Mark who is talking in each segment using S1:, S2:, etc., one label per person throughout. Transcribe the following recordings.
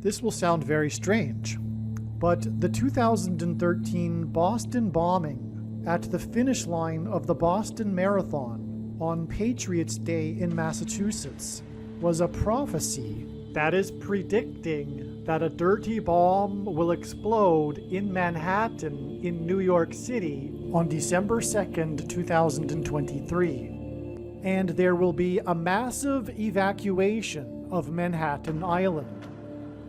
S1: This will sound very strange, but the 2013 Boston bombing at the finish line of the Boston Marathon on Patriots' Day in Massachusetts was a prophecy that is predicting that a dirty bomb will explode in Manhattan in New York City on December 2nd, 2023. And there will be a massive evacuation of Manhattan Island.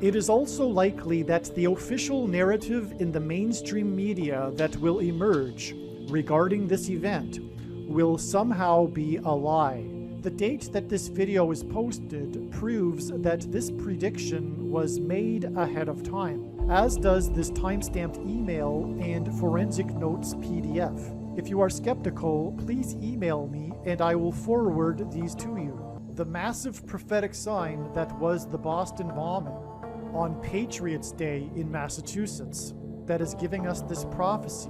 S1: It is also likely that the official narrative in the mainstream media that will emerge regarding this event will somehow be a lie. The date that this video is posted proves that this prediction was made ahead of time, as does this timestamped email and forensic notes PDF. If you are skeptical, please email me and I will forward these to you. The massive prophetic sign that was the Boston bombing on Patriots' Day in Massachusetts that is giving us this prophecy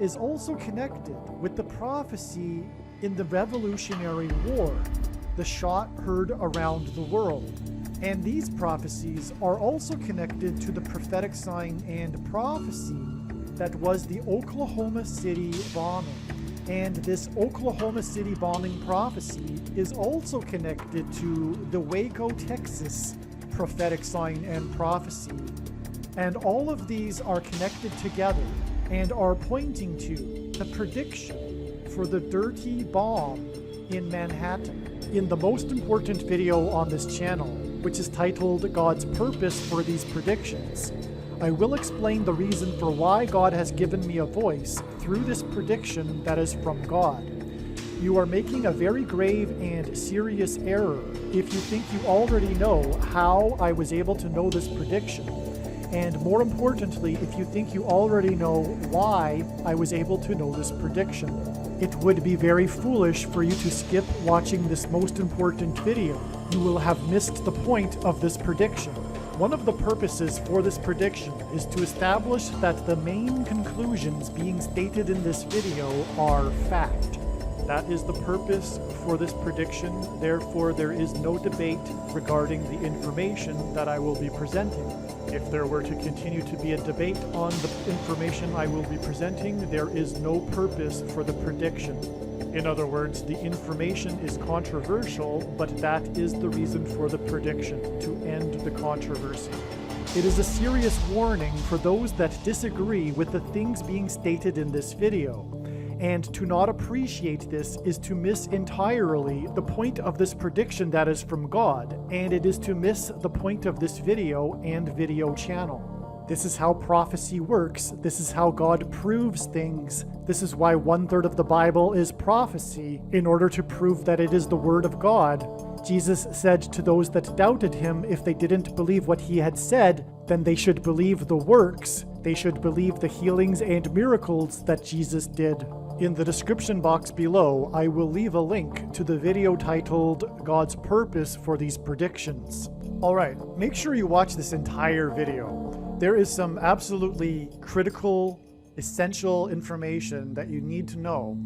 S1: is also connected with the prophecy in the Revolutionary War, the shot heard around the world. And these prophecies are also connected to the prophetic sign and prophecy that was the Oklahoma City bombing. And this Oklahoma City bombing prophecy is also connected to the Waco, Texas prophetic sign and prophecy. And all of these are connected together and are pointing to the prediction for the dirty bomb in Manhattan. In the most important video on this channel, which is titled God's Purpose for These Predictions, I will explain the reason for why God has given me a voice through this prediction that is from God. You are making a very grave and serious error if you think you already know how I was able to know this prediction, and more importantly, if you think you already know why I was able to know this prediction. It would be very foolish for you to skip watching this most important video. You will have missed the point of this prediction. One of the purposes for this prediction is to establish that the main conclusions being stated in this video are fact. That is the purpose for this prediction. Therefore, there is no debate regarding the information that I will be presenting. If there were to continue to be a debate on the information I will be presenting, there is no purpose for the prediction. In other words, the information is controversial, but that is the reason for the prediction, to end the controversy. It is a serious warning for those that disagree with the things being stated in this video. And to not appreciate this is to miss entirely the point of this prediction that is from God, and it is to miss the point of this video and video channel. This is how prophecy works. This is how God proves things. This is why 1/3 of the Bible is prophecy, in order to prove that it is the Word of God. Jesus said to those that doubted him, if they didn't believe what he had said, then they should believe the works. They should believe the healings and miracles that Jesus did. In the description box below, I will leave a link to the video titled God's Purpose for These Predictions. Alright, make sure you watch this entire video. There is some absolutely critical, essential information that you need to know,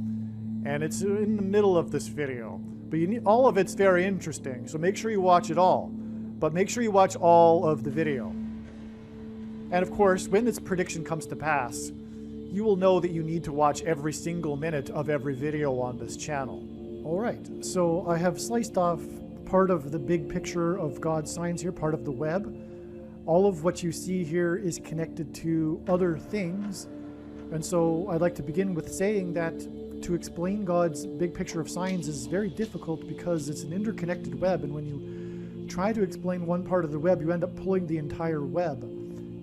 S1: and it's in the middle of this video. But all of it's very interesting, so make sure you watch it all. But make sure you watch all of the video. And of course, when this prediction comes to pass, you will know that you need to watch every single minute of every video on this channel. Alright, so I have sliced off part of the big picture of God's signs here, part of the web. All of what you see here is connected to other things. And so I'd like to begin with saying that to explain God's big picture of signs is very difficult because it's an interconnected web, and when you try to explain one part of the web, you end up pulling the entire web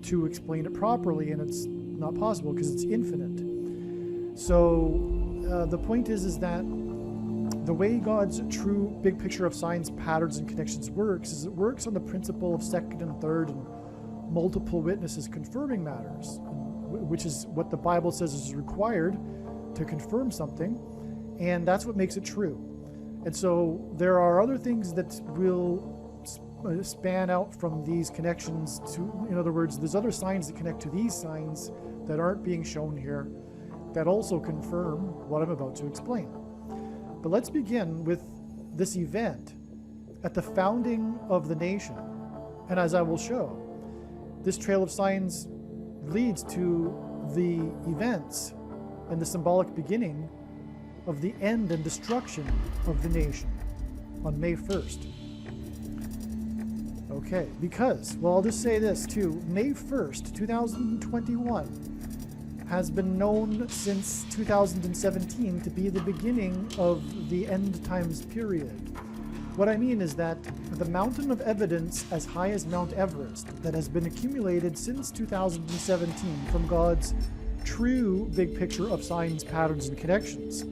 S1: to explain it properly, and it's not possible because it's infinite. So the point is that the way God's true big picture of signs, patterns, and connections works is it works on the principle of second and third and multiple witnesses confirming matters, which is what the Bible says is required to confirm something, and that's what makes it true. And so there are other things that will span out from these connections to, in other words, there's other signs that connect to these signs that aren't being shown here that also confirm what I'm about to explain. But let's begin with this event at the founding of the nation. And as I will show, this trail of signs leads to the events and the symbolic beginning of the end and destruction of the nation on May 1st. Okay, because, well, I'll just say this too, May 1st, 2021 has been known since 2017 to be the beginning of the end times period. What I mean is that the mountain of evidence as high as Mount Everest that has been accumulated since 2017 from God's true big picture of signs, patterns, and connections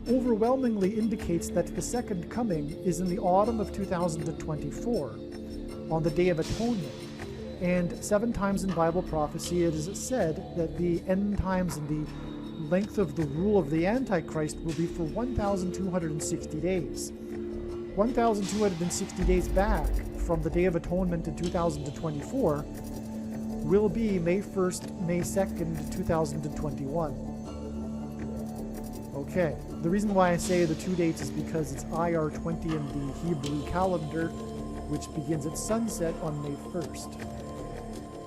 S1: overwhelmingly indicates that the second coming is in the autumn of 2024, on the Day of Atonement. And 7 times in Bible prophecy it is said that the end times and the length of the rule of the Antichrist will be for 1,260 days. 1,260 days back from the Day of Atonement in 2024 will be May 1st, May 2nd, 2021. Okay, the reason why I say the 2 dates is because it's IR 20 in the Hebrew calendar, which begins at sunset on May 1st.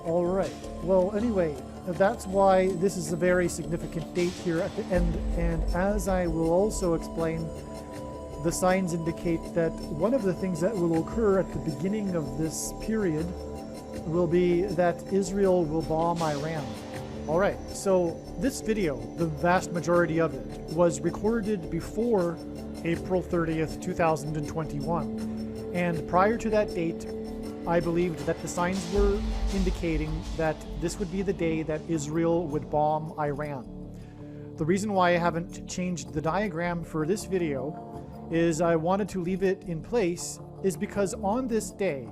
S1: All right, well, anyway, that's why this is a very significant date here at the end, and as I will also explain, the signs indicate that one of the things that will occur at the beginning of this period will be that Israel will bomb Iran. All right, so this video, the vast majority of it, was recorded before April 30th, 2021. And prior to that date, I believed that the signs were indicating that this would be the day that Israel would bomb Iran. The reason why I haven't changed the diagram for this video is I wanted to leave it in place is because on this day,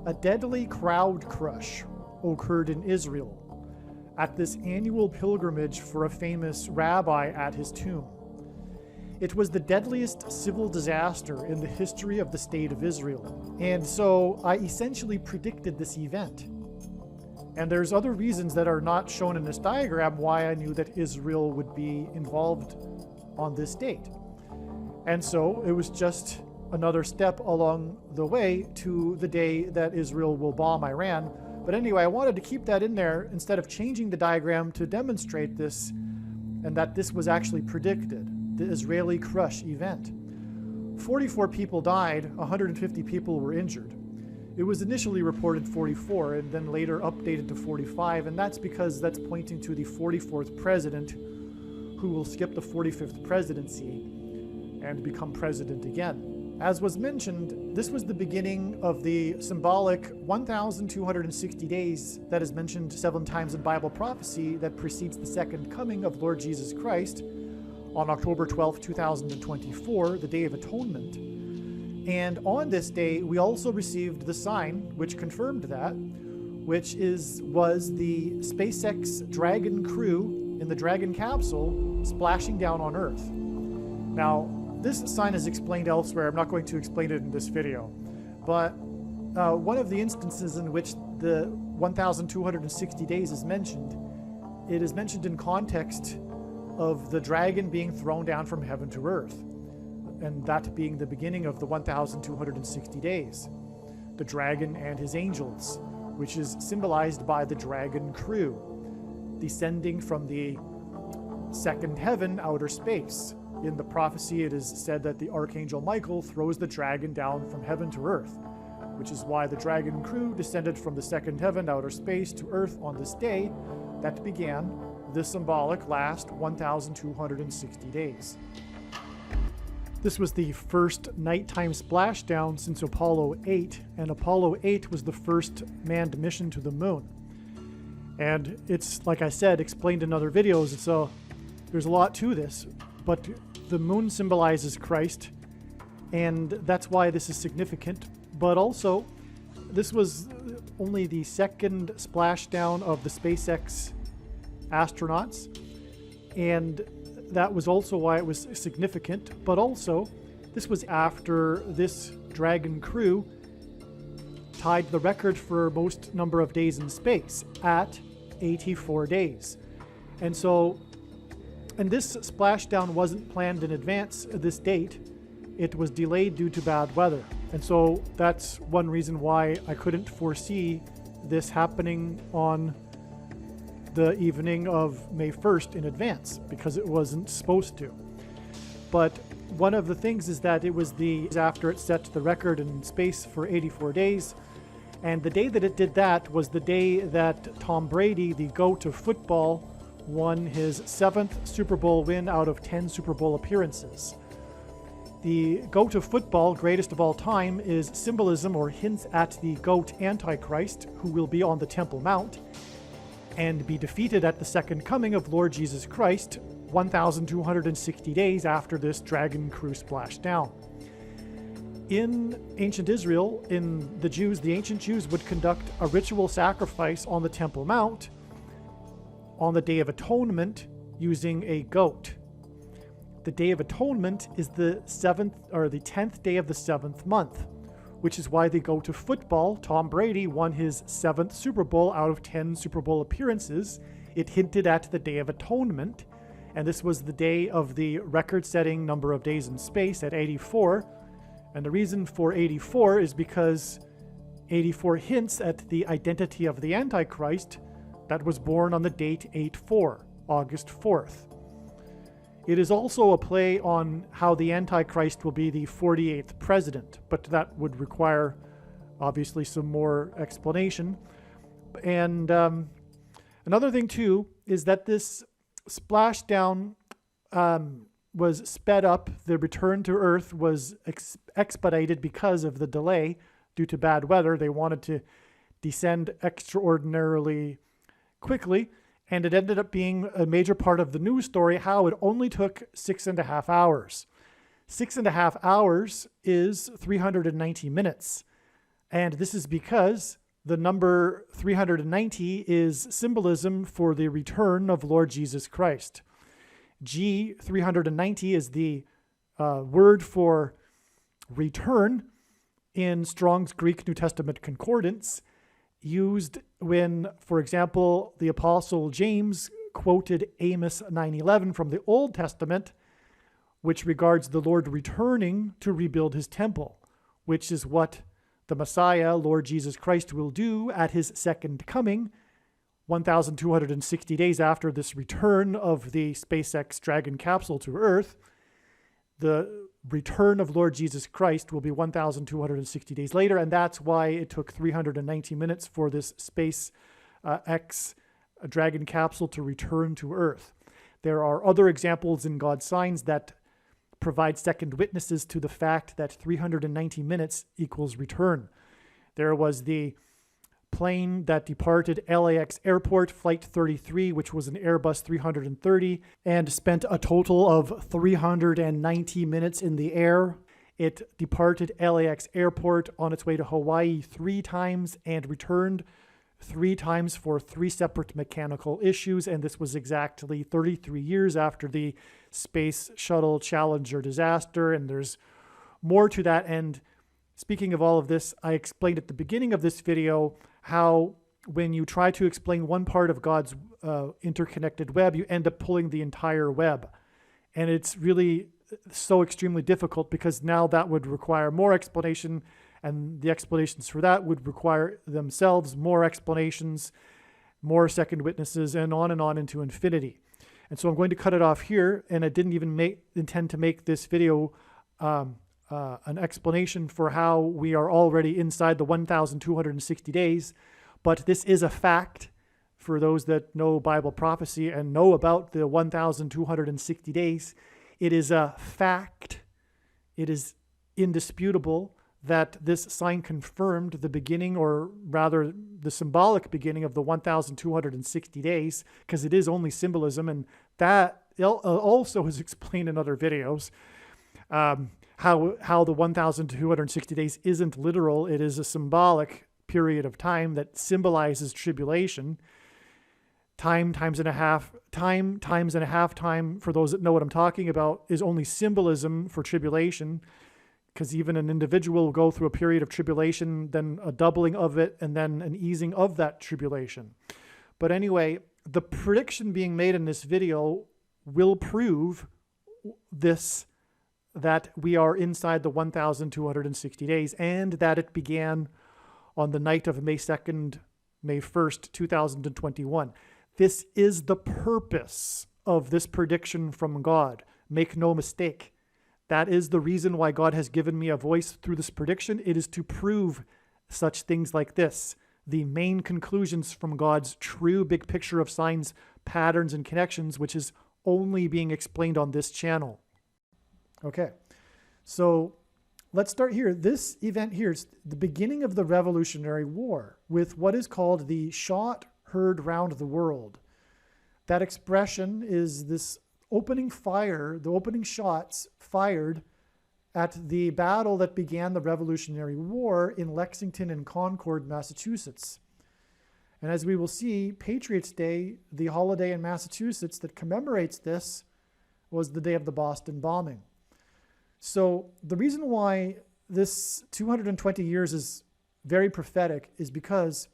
S1: a deadly crowd crush occurred in Israel at this annual pilgrimage for a famous rabbi at his tomb. It was the deadliest civil disaster in the history of the state of Israel. And so I essentially predicted this event. And there's other reasons that are not shown in this diagram why I knew that Israel would be involved on this date. And so it was just another step along the way to the day that Israel will bomb Iran. But anyway, I wanted to keep that in there instead of changing the diagram to demonstrate this and that this was actually predicted, the Israeli crush event. 44 people died, 150 people were injured. It was initially reported 44 and then later updated to 45, and that's because that's pointing to the 44th president who will skip the 45th presidency and become president again. As was mentioned, this was the beginning of the symbolic 1,260 days that is mentioned 7 times in Bible prophecy that precedes the second coming of Lord Jesus Christ on October 12, 2024, the Day of Atonement. And on this day, we also received the sign which confirmed that, which was the SpaceX Dragon crew in the Dragon capsule splashing down on Earth. Now, this sign is explained elsewhere. I'm not going to explain it in this video. But one of the instances in which the 1,260 days is mentioned, it is mentioned in context of the dragon being thrown down from heaven to earth, and that being the beginning of the 1,260 days. The dragon and his angels, which is symbolized by the dragon crew, descending from the second heaven, outer space. In the prophecy, it is said that the Archangel Michael throws the dragon down from heaven to earth, which is why the dragon crew descended from the second heaven, outer space, to earth on this day that began the symbolic last 1,260 days. This was the first nighttime splashdown since Apollo 8, and Apollo 8 was the first manned mission to the moon. And it's, like I said, explained in other videos, so there's a lot to this, but the moon symbolizes Christ, and that's why this is significant. But also, this was only the second splashdown of the SpaceX astronauts, and that was also why it was significant. But also, this was after this Dragon crew tied the record for most number of days in space at 84 days. And this splashdown wasn't planned in advance at this date. It was delayed due to bad weather. And so that's one reason why I couldn't foresee this happening on the evening of May 1st in advance, because it wasn't supposed to. But one of the things is that it was after it set the record in space for 84 days. And the day that it did that was the day that Tom Brady, the GOAT of football, won his 7th Super Bowl win out of 10 Super Bowl appearances. The GOAT of football, greatest of all time, is symbolism or hints at the GOAT Antichrist, who will be on the Temple Mount and be defeated at the second coming of Lord Jesus Christ, 1,260 days after this dragon crew splashed down. In ancient Israel, the ancient Jews would conduct a ritual sacrifice on the Temple Mount on the Day of Atonement using a goat. The Day of Atonement is the 10th day of the 7th month, which is why the GOAT of football, Tom Brady, won his 7th Super Bowl out of 10 Super Bowl appearances. It hinted at the Day of Atonement, and this was the day of the record-setting number of days in space at 84. And the reason for 84 is because 84 hints at the identity of the Antichrist that was born on the date 8/4, August 4th. It is also a play on how the Antichrist will be the 48th president, but that would require, obviously, some more explanation. And another thing, too, is that this splashdown was sped up. The return to Earth was expedited because of the delay due to bad weather. They wanted to descend extraordinarily quickly, and it ended up being a major part of the news story how it only took 6.5 hours. 6.5 hours is 390 minutes, and this is because the number 390 is symbolism for the return of Lord Jesus Christ. G, 390, is the word for return in Strong's Greek New Testament Concordance, used when, for example, the Apostle James quoted Amos 9:11 from the Old Testament, which regards the Lord returning to rebuild his temple, which is what the Messiah, Lord Jesus Christ, will do at his second coming, 1,260 days after this return of the SpaceX Dragon capsule to Earth. The return of Lord Jesus Christ will be 1,260 days later, and that's why it took 390 minutes for this SpaceX Dragon capsule to return to Earth. There are other examples in God's signs that provide second witnesses to the fact that 390 minutes equals return. There was the plane that departed LAX Airport, Flight 33, which was an Airbus 330, and spent a total of 390 minutes in the air. It departed LAX Airport on its way to Hawaii 3 times and returned 3 times for 3 separate mechanical issues, and this was exactly 33 years after the Space Shuttle Challenger disaster, and there's more to that. And speaking of all of this, I explained at the beginning of this video how when you try to explain one part of God's interconnected web, you end up pulling the entire web. And it's really so extremely difficult because now that would require more explanation, and the explanations for that would require themselves more explanations, more second witnesses, and on into infinity. And so I'm going to cut it off here, and I didn't even intend to make this video an explanation for how we are already inside the 1,260 days, but this is a fact for those that know Bible prophecy and know about the 1,260 days. It is a fact. It is indisputable that this sign confirmed the beginning, or rather the symbolic beginning of the 1,260 days, because it is only symbolism, and that also is explained in other videos. How the 1,260 days isn't literal. It is a symbolic period of time that symbolizes tribulation. Time times and a half time, for those that know what I'm talking about, is only symbolism for tribulation, because even an individual will go through a period of tribulation, then a doubling of it, and then an easing of that tribulation. But anyway, the prediction being made in this video will prove this, that we are inside the 1,260 days, and that it began on the night of May 2nd, May 1st, 2021. This is the purpose of this prediction from God. Make no mistake. That is the reason why God has given me a voice through this prediction. It is to prove such things like this, the main conclusions from God's true big picture of signs, patterns, and connections, which is only being explained on this channel. Okay, so let's start here. This event here is the beginning of the Revolutionary War with what is called the shot heard round the world. That expression is this opening fire, the opening shots fired at the battle that began the Revolutionary War in Lexington and Concord, Massachusetts. And as we will see, Patriots' Day, the holiday in Massachusetts that commemorates this, was the day of the Boston bombing. So the reason why this 220 years is very prophetic is because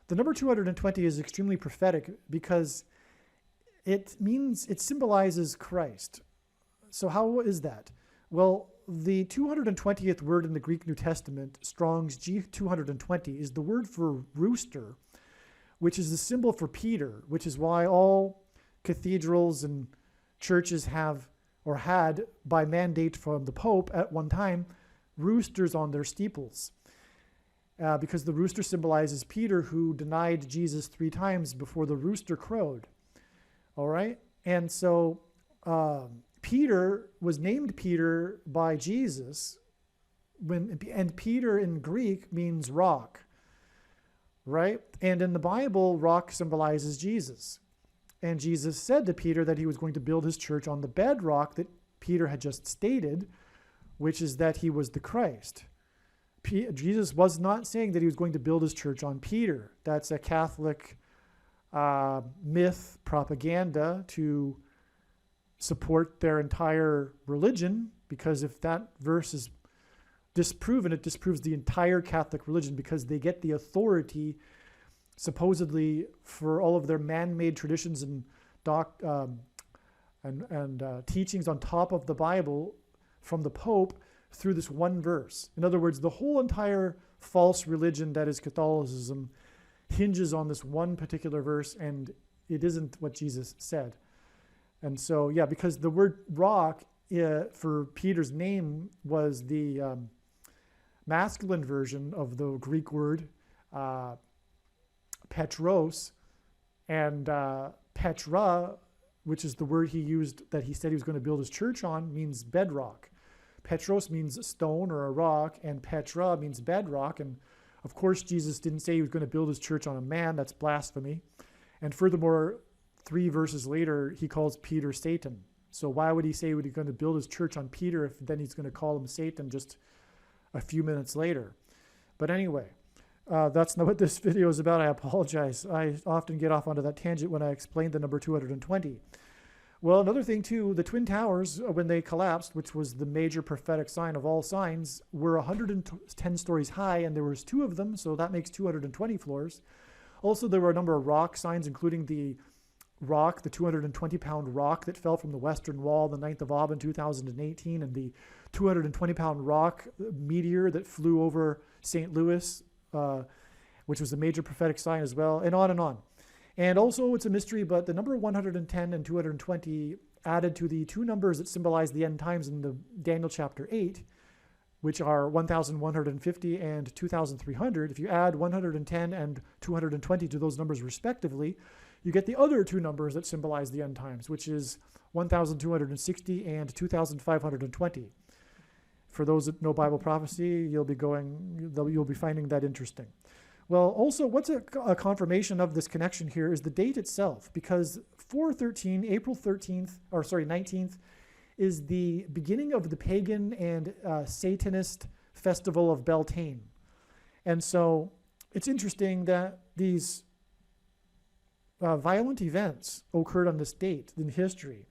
S1: the number 220 is extremely prophetic because it symbolizes Christ. So how is that? Well, the 220th word in the Greek New Testament, Strong's G220, is the word for rooster, which is the symbol for Peter, which is why all cathedrals and churches have or had, by mandate from the Pope at one time, roosters on their steeples. Because the rooster symbolizes Peter, who denied Jesus 3 times before the rooster crowed. All right? And so Peter was named Peter by Jesus, and Peter in Greek means rock, right? And in the Bible, rock symbolizes Jesus. And Jesus said to Peter that he was going to build his church on the bedrock that Peter had just stated, which is that he was the Christ. Jesus was not saying that he was going to build his church on Peter. That's a Catholic myth propaganda to support their entire religion, because if that verse is disproven, it disproves the entire Catholic religion, because they get the authority supposedly for all of their man-made traditions and teachings on top of the Bible from the Pope through this one verse. In other words, the whole entire false religion that is Catholicism hinges on this one particular verse, and it isn't what Jesus said. And so, yeah, because the word rock for Peter's name was the masculine version of the Greek word Petros, and Petra, which is the word he used that he said he was going to build his church on, means bedrock. Petros means stone or a rock, and Petra means bedrock. And of course, Jesus didn't say he was going to build his church on a man. That's blasphemy. And furthermore, 3 verses later, he calls Peter Satan. So why would he say he was going to build his church on Peter if then he's going to call him Satan just a few minutes later? But anyway, that's not what this video is about. I apologize. I often get off onto that tangent when I explain the number 220. Well, another thing too, the Twin Towers, when they collapsed, which was the major prophetic sign of all signs, were 110 stories high, and there was 2 of them, so that makes 220 floors. Also, there were a number of rock signs, including the rock, the 220-pound rock that fell from the Western Wall the 9th of Ab in 2018, and the 220-pound rock meteor that flew over St. Louis, which was a major prophetic sign as well, and on and on. And also, it's a mystery, but the number 110 and 220 added to the 2 numbers that symbolize the end times in the Daniel chapter 8, which are 1,150 and 2,300. If you add 110 and 220 to those numbers respectively, you get the other 2 numbers that symbolize the end times, which is 1,260 and 2,520. For those that know Bible prophecy, you'll be finding that interesting. Well, also, what's a confirmation of this connection here is the date itself, because 4/13, April 19th, is the beginning of the pagan and Satanist festival of Beltane. And so it's interesting that these violent events occurred on this date in history,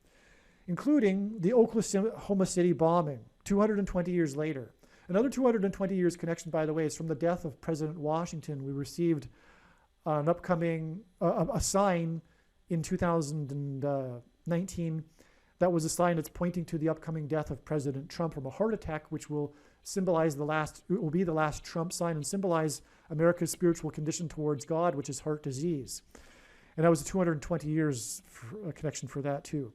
S1: including the Oklahoma City bombing 220 years later. Another 220 years connection, by the way, is from the death of President Washington. We received an upcoming, a sign in 2019 that was a sign that's pointing to the upcoming death of President Trump from a heart attack, which will symbolize it will be the last Trump sign and symbolize America's spiritual condition towards God, which is heart disease. And that was a 220 years connection for that too.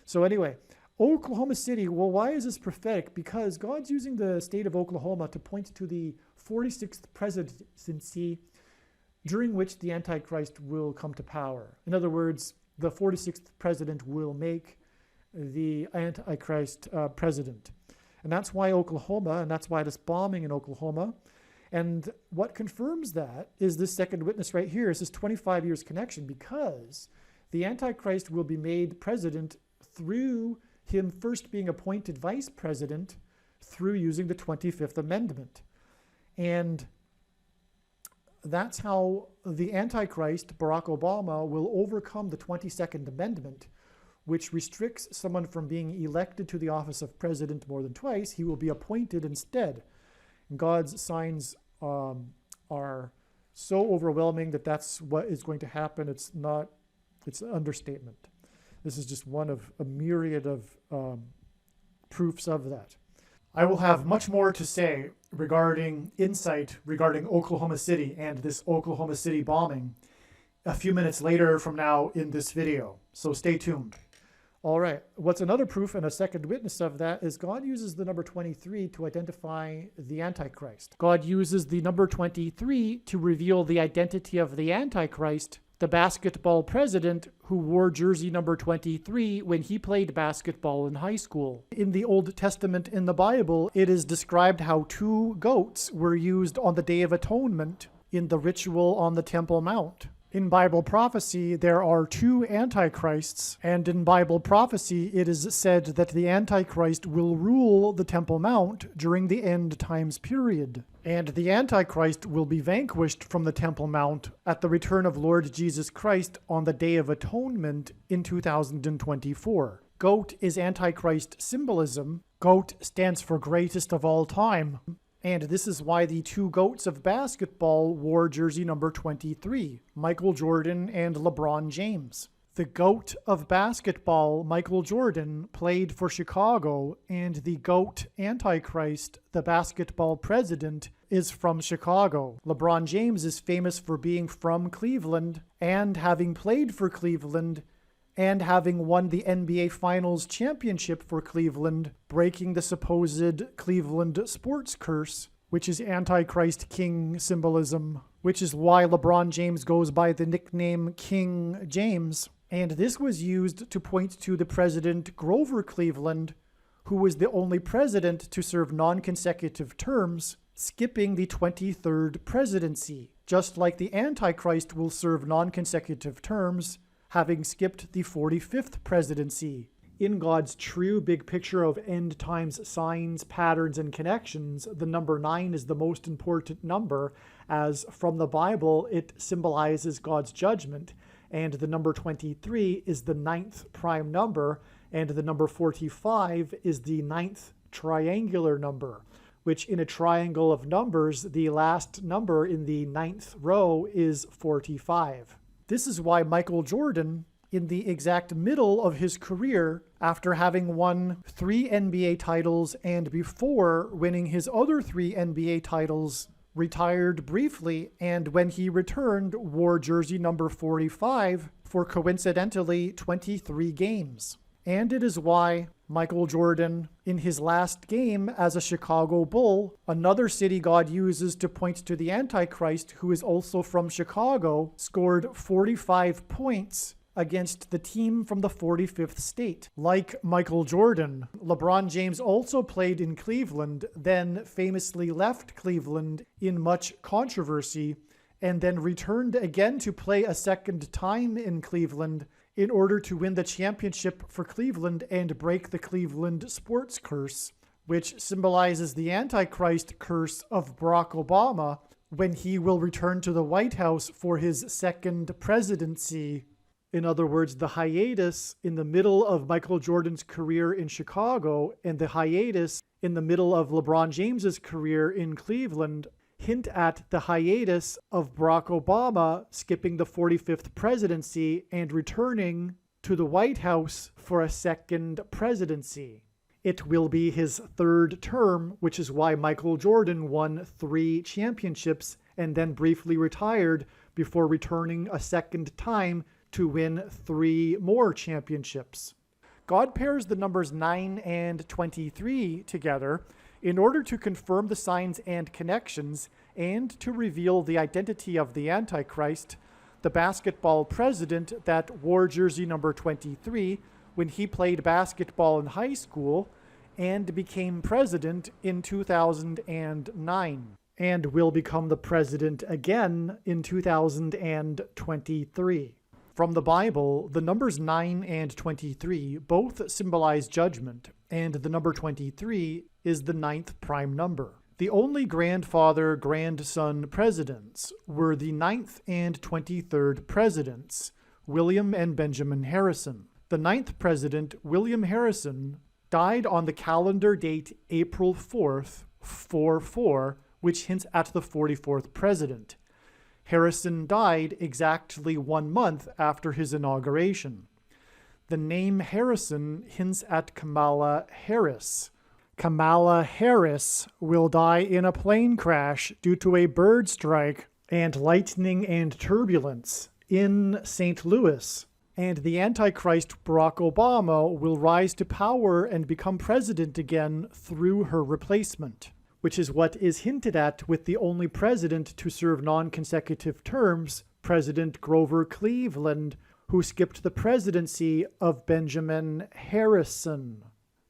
S1: So anyway, Oklahoma City, well, why is this prophetic? Because God's using the state of Oklahoma to point to the 46th presidency during which the Antichrist will come to power. In other words, the 46th president will make the Antichrist president. And that's why Oklahoma, and that's why this bombing in Oklahoma. And what confirms that is this second witness right here. It's this 25 years connection, because the Antichrist will be made president through him first being appointed vice president through using the 25th Amendment. And that's how the Antichrist, Barack Obama, will overcome the 22nd Amendment, which restricts someone from being elected to the office of president more than twice. He will be appointed instead. And God's signs are so overwhelming that that's what is going to happen. It's an understatement. This is just one of a myriad of proofs of that. I will have much more to say regarding insight regarding Oklahoma City and this Oklahoma City bombing a few minutes later from now in this video. So stay tuned. All right. What's another proof and a second witness of that is God uses the number 23 to identify the Antichrist. God uses the number 23 to reveal the identity of the Antichrist, the basketball president who wore jersey number 23 when he played basketball in high school. In the Old Testament in the Bible, it is described how 2 goats were used on the Day of Atonement in the ritual on the Temple Mount. In Bible prophecy, there are 2 antichrists, and in Bible prophecy, it is said that the Antichrist will rule the Temple Mount during the end times period. And the Antichrist will be vanquished from the Temple Mount at the return of Lord Jesus Christ on the Day of Atonement in 2024. Goat is Antichrist symbolism. Goat stands for greatest of all time. And this is why the 2 goats of basketball wore jersey number 23, Michael Jordan and LeBron James. The GOAT of basketball, Michael Jordan, played for Chicago, and the GOAT Antichrist, the basketball president, is from Chicago. LeBron James is famous for being from Cleveland and having played for Cleveland and having won the NBA Finals championship for Cleveland, breaking the supposed Cleveland sports curse, which is Antichrist King symbolism, which is why LeBron James goes by the nickname King James. And this was used to point to the president Grover Cleveland, who was the only president to serve non-consecutive terms, skipping the 23rd presidency, just like the Antichrist will serve non-consecutive terms, having skipped the 45th presidency. In God's true big picture of end times signs, patterns, and connections, the number 9 is the most important number, as from the Bible it symbolizes God's judgment, and the number 23 is the 9th prime number, and the number 45 is the 9th triangular number, which in a triangle of numbers, the last number in the 9th row is 45. This is why Michael Jordan, in the exact middle of his career, after having won 3 NBA titles and before winning his other 3 NBA titles, retired briefly, and when he returned, wore jersey number 45 for coincidentally 23 games. And it is why Michael Jordan, in his last game as a Chicago Bull, another city God uses to point to the Antichrist, who is also from Chicago, scored 45 points against the team from the 45th state. Like Michael Jordan, LeBron James also played in Cleveland, then famously left Cleveland in much controversy, and then returned again to play a second time in Cleveland in order to win the championship for Cleveland and break the Cleveland sports curse, which symbolizes the Antichrist curse of Barack Obama when he will return to the White House for his second presidency. In other words, the hiatus in the middle of Michael Jordan's career in Chicago and the hiatus in the middle of LeBron James's career in Cleveland hint at the hiatus of Barack Obama skipping the 45th presidency and returning to the White House for a second presidency. It will be his third term, which is why Michael Jordan won 3 championships and then briefly retired before returning a second time to win 3 more championships. God pairs the numbers 9 and 23 together in order to confirm the signs and connections and to reveal the identity of the Antichrist, the basketball president that wore jersey number 23 when he played basketball in high school and became president in 2009, and will become the president again in 2023. From the Bible, the numbers 9 and 23 both symbolize judgment, and the number 23 is the 9th prime number. The only grandfather-grandson presidents were the 9th and 23rd presidents, William and Benjamin Harrison. The 9th president, William Harrison, died on the calendar date April 4th, 44, which hints at the 44th president. Harrison died exactly 1 month after his inauguration. The name Harrison hints at Kamala Harris. Kamala Harris will die in a plane crash due to a bird strike and lightning and turbulence in St. Louis. And the Antichrist Barack Obama will rise to power and become president again through her replacement, which is what is hinted at with the only president to serve non-consecutive terms, President Grover Cleveland, who skipped the presidency of Benjamin Harrison.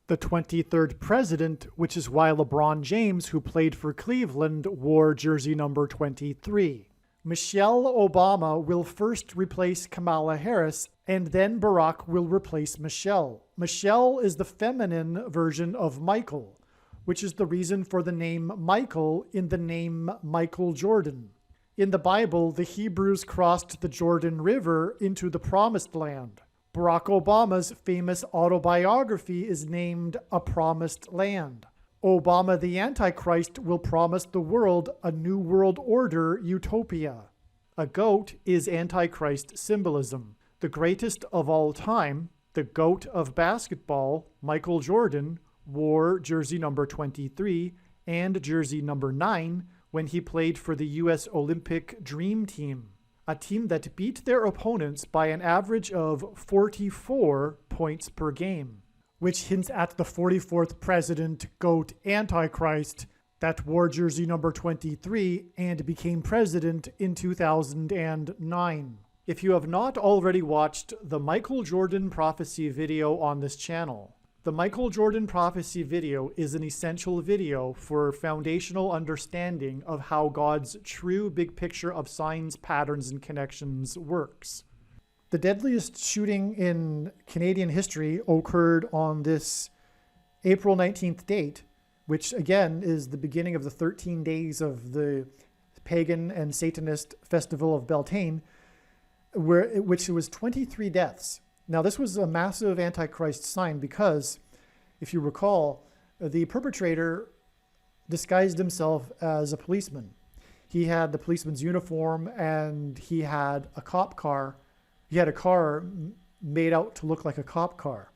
S1: The 23rd president, which is why LeBron James, who played for Cleveland, wore jersey number 23. Michelle Obama will first replace Kamala Harris, and then Barack will replace Michelle. Michelle is the feminine version of Michael, which is the reason for the name Michael in the name Michael Jordan. In the Bible, the Hebrews crossed the Jordan River into the Promised Land. Barack Obama's famous autobiography is named A Promised Land. Obama the Antichrist will promise the world a new world order utopia. A goat is Antichrist symbolism. The greatest of all time, the GOAT of basketball, Michael Jordan, wore jersey number 23 and jersey number 9 when he played for the U.S. Olympic Dream Team, a team that beat their opponents by an average of 44 points per game, which hints at the 44th president, GOAT Antichrist, that wore jersey number 23 and became president in 2009. If you have not already watched the Michael Jordan prophecy video on this channel, the Michael Jordan prophecy video is an essential video for foundational understanding of how God's true big picture of signs, patterns, and connections works. The deadliest shooting in Canadian history occurred on this April 19th date, which again is the beginning of the 13 days of the pagan and Satanist festival of Beltane, which was 23 deaths. Now, this was a massive Antichrist sign because, if you recall, the perpetrator disguised himself as a policeman. He had the policeman's uniform and he had a cop car. He had a car made out to look like a cop car.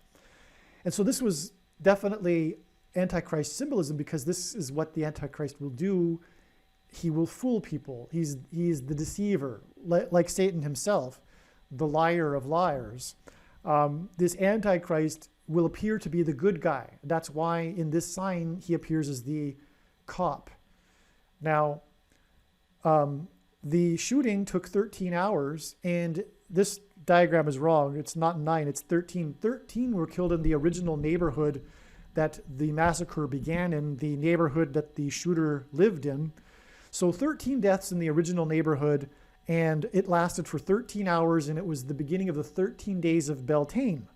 S1: And so this was definitely Antichrist symbolism because this is what the Antichrist will do. He will fool people. He's the deceiver, like Satan himself, the liar of liars. This Antichrist will appear to be the good guy. That's why in this sign he appears as the cop. Now, the shooting took 13 hours, and this diagram is wrong. It's not 9, it's 13. 13 were killed in the original neighborhood that the massacre began in, the neighborhood that the shooter lived in. So 13 deaths in the original neighborhood, and it lasted for 13 hours, and it was the beginning of the 13 days of Beltane.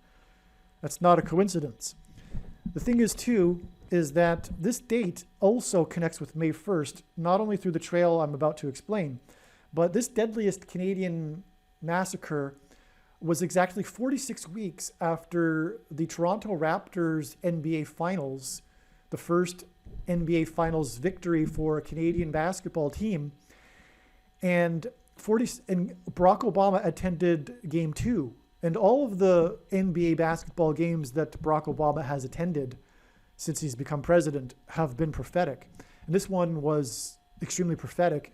S1: That's not a coincidence. The thing is, too, is that this date also connects with May 1st, not only through the trail I'm about to explain, but this deadliest Canadian massacre was exactly 46 weeks after the Toronto Raptors NBA Finals, the first NBA Finals victory for a Canadian basketball team. And Barack Obama attended Game 2. And all of the NBA basketball games that Barack Obama has attended, since he's become president have been prophetic. And this one was extremely prophetic.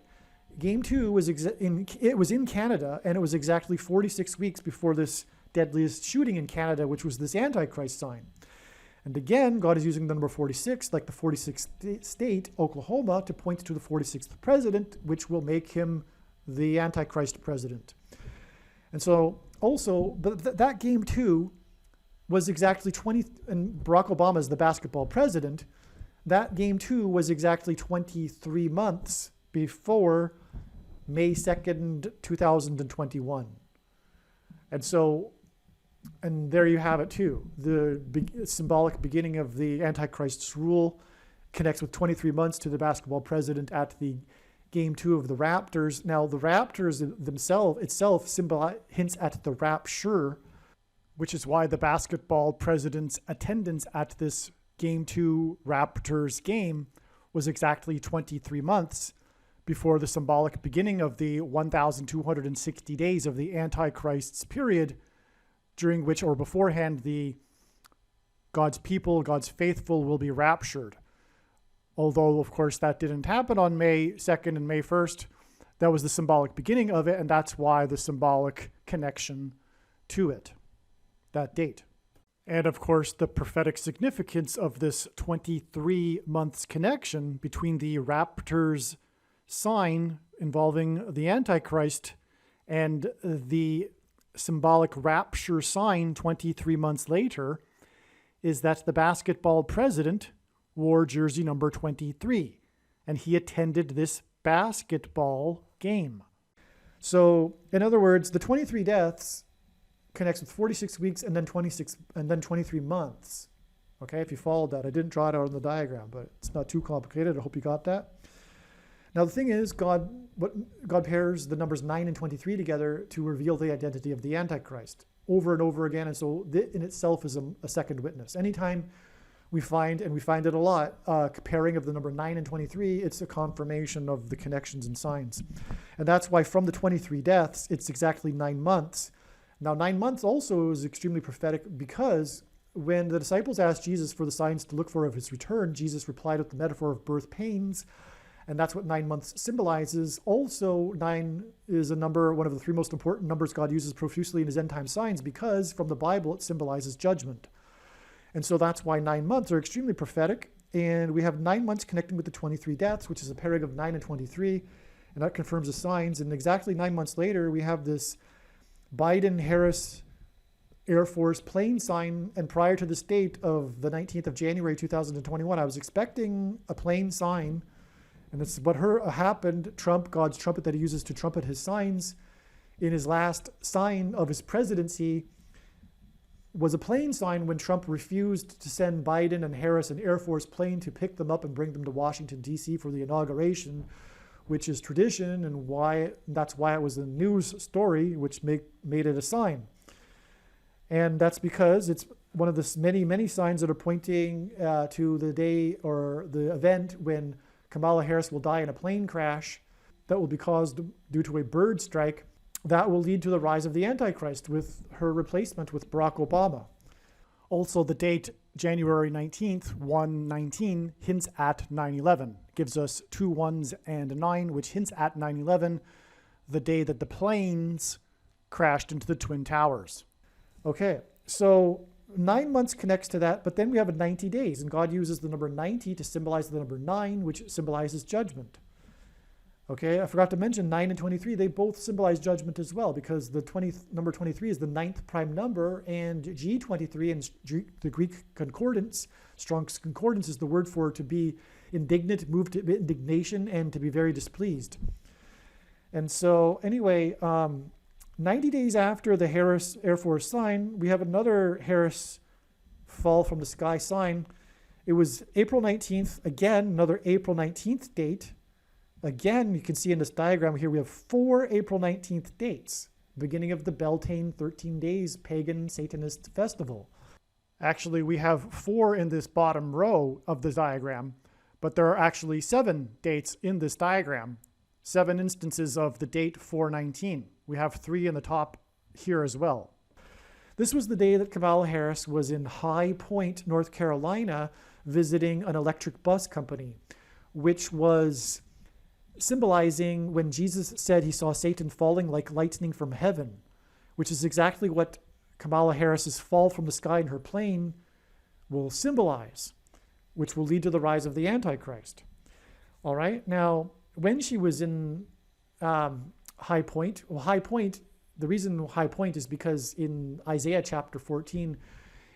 S1: Game 2 was in Canada, and it was exactly 46 weeks before this deadliest shooting in Canada, which was this Antichrist sign. And again, God is using the number 46, like the 46th state, Oklahoma, to point to the 46th president, which will make him the Antichrist president. And so also, that Game 2 was exactly and Barack Obama is the basketball president. That Game 2 was exactly 23 months before May 2nd, 2021. And so, and there you have it too. The symbolic beginning of the Antichrist's rule connects with 23 months to the basketball president at the Game 2 of the Raptors. Now, the Raptors itself hints at the rapture, which is why the basketball president's attendance at this Game 2 Raptors game was exactly 23 months before the symbolic beginning of the 1,260 days of the Antichrist's period, during which, or beforehand, God's people, God's faithful will be raptured. Although, of course, that didn't happen on May 2nd and May 1st. That was the symbolic beginning of it, and that's why the symbolic connection to it, that date. And, of course, the prophetic significance of this 23 months connection between the Raptors sign involving the Antichrist and the symbolic rapture sign 23 months later is that the basketball president wore jersey number 23, and he attended this basketball game. So, in other words, the 23 deaths connects with 46 weeks and then 23 months. Okay, if you followed that. I didn't draw it out on the diagram, but it's not too complicated. I hope you got that. Now, the thing is, God pairs the numbers 9 and 23 together to reveal the identity of the Antichrist over and over again. And so that in itself is a second witness. Anytime we find, and we find it a lot, pairing of the number 9 and 23, it's a confirmation of the connections and signs. And that's why from the 23 deaths, it's exactly 9 months. Now, 9 months also is extremely prophetic because when the disciples asked Jesus for the signs to look for of his return, Jesus replied with the metaphor of birth pains. And that's what 9 months symbolizes. Also, 9 is a number, one of the 3 most important numbers God uses profusely in his end time signs, because from the Bible it symbolizes judgment. And so that's why 9 months are extremely prophetic. And we have 9 months connecting with the 23 deaths, which is a pairing of 9 and 23. And that confirms the signs. And exactly 9 months later, we have this Biden-Harris Air Force plane sign. And prior to this date of the 19th of January, 2021, I was expecting a plane sign. And this is what happened. Trump, God's trumpet that he uses to trumpet his signs, in his last sign of his presidency, was a plane sign when Trump refused to send Biden and Harris an Air Force plane to pick them up and bring them to Washington, D.C. for the inauguration, which is tradition, and that's why it was a news story, which made it a sign. And that's because it's one of the many, many signs that are pointing to the day or the event when Kamala Harris will die in a plane crash that will be caused due to a bird strike that will lead to the rise of the Antichrist with her replacement with Barack Obama. Also, the date January 19th, 1/19, hints at 9/11. Gives us 2 1s and a 9, which hints at 9/11, the day that the planes crashed into the Twin Towers. Okay, so 9 months connects to that, but then we have 90 days, and God uses the number 90 to symbolize the number 9, which symbolizes judgment. Okay, I forgot to mention 9 and 23, they both symbolize judgment as well, because the number 23 is the 9th prime number, and G23 in the Greek concordance, Strong's concordance, is the word for to be indignant, moved to indignation, and to be very displeased. And so anyway, 90 days after the Harris Air Force sign, we have another Harris fall from the sky sign. It was April 19th, again, another April 19th date. Again, you can see in this diagram here, we have 4 April 19th dates, beginning of the Beltane 13 days pagan Satanist festival. Actually, we have 4 in this bottom row of the diagram, but there are actually 7 dates in this diagram, 7 instances of the date 4/19. We have 3 in the top here as well. This was the day that Kamala Harris was in High Point, North Carolina, visiting an electric bus company, which was symbolizing when Jesus said he saw Satan falling like lightning from heaven, which is exactly what Kamala Harris's fall from the sky in her plane will symbolize, which will lead to the rise of the Antichrist. All right. Now, when she was in high point, the reason high point is because in Isaiah chapter 14,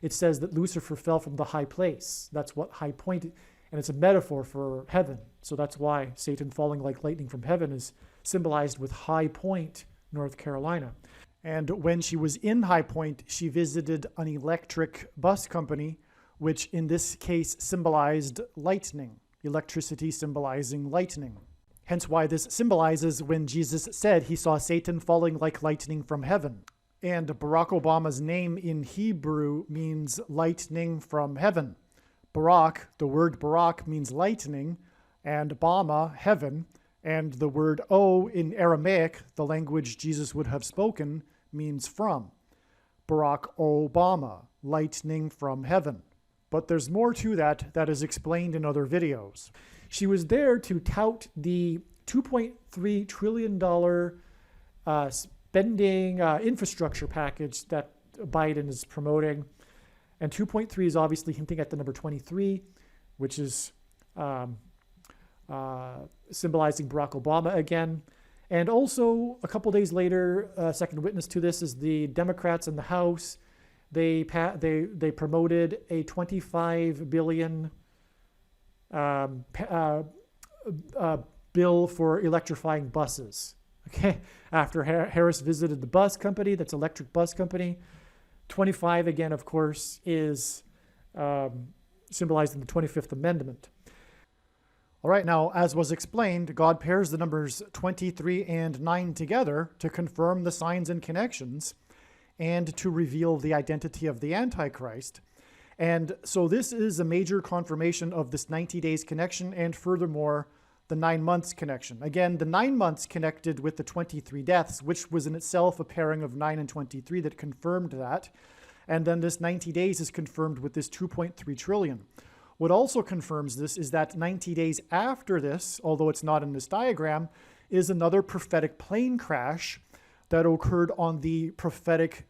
S1: it says that Lucifer fell from the high place. That's what high point, and it's a metaphor for heaven. So that's why Satan falling like lightning from heaven is symbolized with High Point, North Carolina. And when she was in High Point, she visited an electric bus company, which in this case symbolized lightning, electricity symbolizing lightning. Hence why this symbolizes when Jesus said he saw Satan falling like lightning from heaven. And Barack Obama's name in Hebrew means lightning from heaven. Barak, the word Barak means lightning, and Obama, heaven, and the word O in Aramaic, the language Jesus would have spoken, means from. Barack Obama, lightning from heaven. But there's more to that is explained in other videos. She was there to tout the $2.3 trillion spending infrastructure package that Biden is promoting. And 2.3 is obviously hinting at the number 23, which is symbolizing Barack Obama again. And also, a couple days later, second witness to this is the Democrats in the House. They promoted a $25 billion bill for electrifying buses. Okay, after Harris visited the bus company, that's electric bus company. 25 again, of course, is symbolizing the 25th Amendment. All right, now, as was explained, God pairs the numbers 23 and 9 together to confirm the signs and connections and to reveal the identity of the Antichrist. And so this is a major confirmation of this 90 days connection and furthermore, the 9 months connection. Again, the 9 months connected with the 23 deaths, which was in itself a pairing of 9 and 23 that confirmed that. And then this 90 days is confirmed with this 2.3 trillion. What also confirms this is that 90 days after this, although it's not in this diagram, is another prophetic plane crash that occurred on the prophetic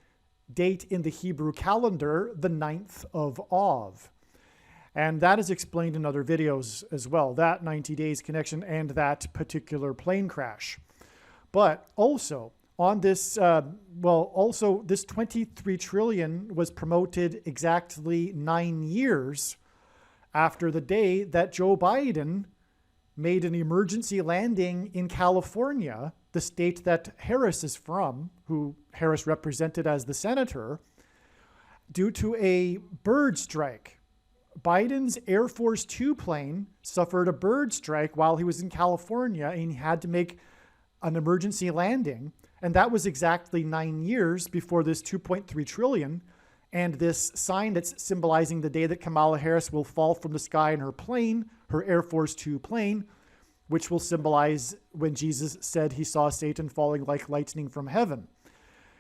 S1: date in the Hebrew calendar, the 9th of Av. And that is explained in other videos as well, that 90 days connection and that particular plane crash. But also on this, this 23 trillion was promoted exactly 9 years after the day that Joe Biden made an emergency landing in California, the state that Harris is from, who Harris represented as the senator, due to a bird strike. Biden's Air Force 2 plane suffered a bird strike while he was in California, and he had to make an emergency landing. And that was exactly 9 years before this 2.3 trillion and this sign that's symbolizing the day that Kamala Harris will fall from the sky in her plane, her Air Force 2 plane, which will symbolize when Jesus said he saw Satan falling like lightning from heaven.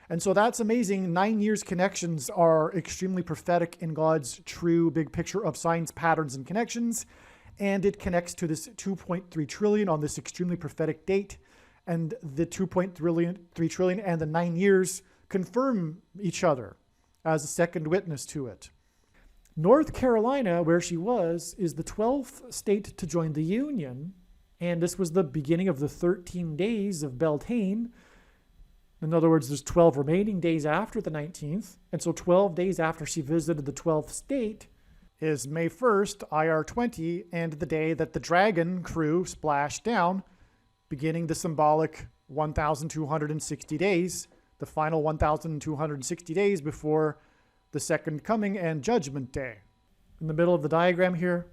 S1: And so that's amazing. 9 years connections are extremely prophetic in God's true big picture of signs, patterns, and connections. And it connects to this 2.3 trillion on this extremely prophetic date. And the 2.3 trillion and the 9 years confirm each other as a second witness to it. North Carolina, where she was, is the 12th state to join the Union. And this was the beginning of the 13 days of Beltane. In other words, there's 12 remaining days after the 19th. And so 12 days after she visited the 12th state is May 1st, IR 20, and the day that the Dragon crew splashed down, beginning the symbolic 1,260 days, the final 1,260 days before the second coming and judgment day. In the middle of the diagram here,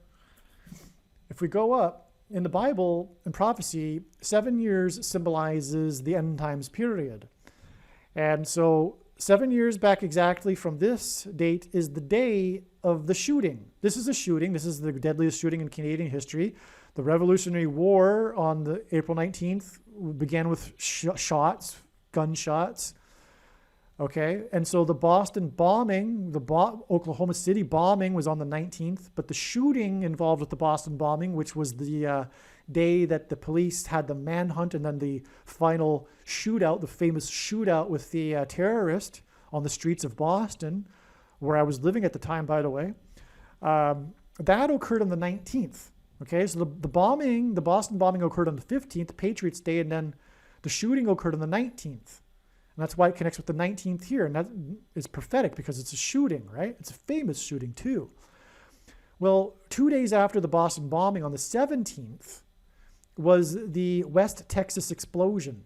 S1: if we go up, in the Bible and prophecy, 7 years symbolizes the end times period. And so 7 years back exactly from this date is the day of the shooting. This is a shooting. This is the deadliest shooting in Canadian history. The Revolutionary War on the April 19th began with shots, gunshots. Okay, and so the Boston bombing, Oklahoma City bombing was on the 19th, but the shooting involved with the Boston bombing, which was the day that the police had the manhunt and then the final shootout, the famous shootout with the terrorist on the streets of Boston, where I was living at the time, by the way, that occurred on the 19th. Okay, so the bombing, the Boston bombing occurred on the 15th, Patriots Day, and then the shooting occurred on the 19th. And that's why it connects with the 19th here. And that is prophetic because it's a shooting, right? It's a famous shooting too. Well, 2 days after the Boston bombing on the 17th was the West Texas explosion,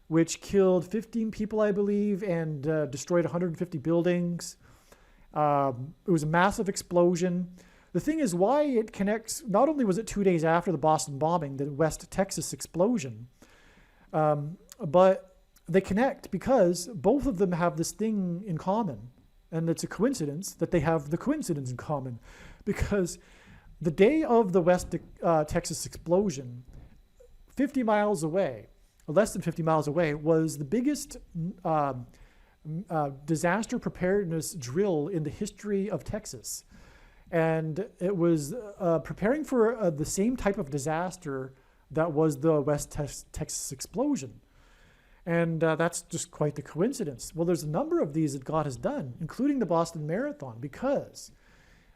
S1: which killed 15 people, I believe, and destroyed 150 buildings. It was a massive explosion. The thing is why it connects, not only was it 2 days after the Boston bombing, the West Texas explosion, but they connect because both of them have this thing in common. And it's a coincidence that they have the coincidence in common, because the day of the West Texas explosion, 50 miles away, or less than 50 miles away, was the biggest disaster preparedness drill in the history of Texas. And it was preparing for the same type of disaster that was the West Texas explosion. And that's just quite the coincidence. Well, there's a number of these that God has done, including the Boston Marathon, because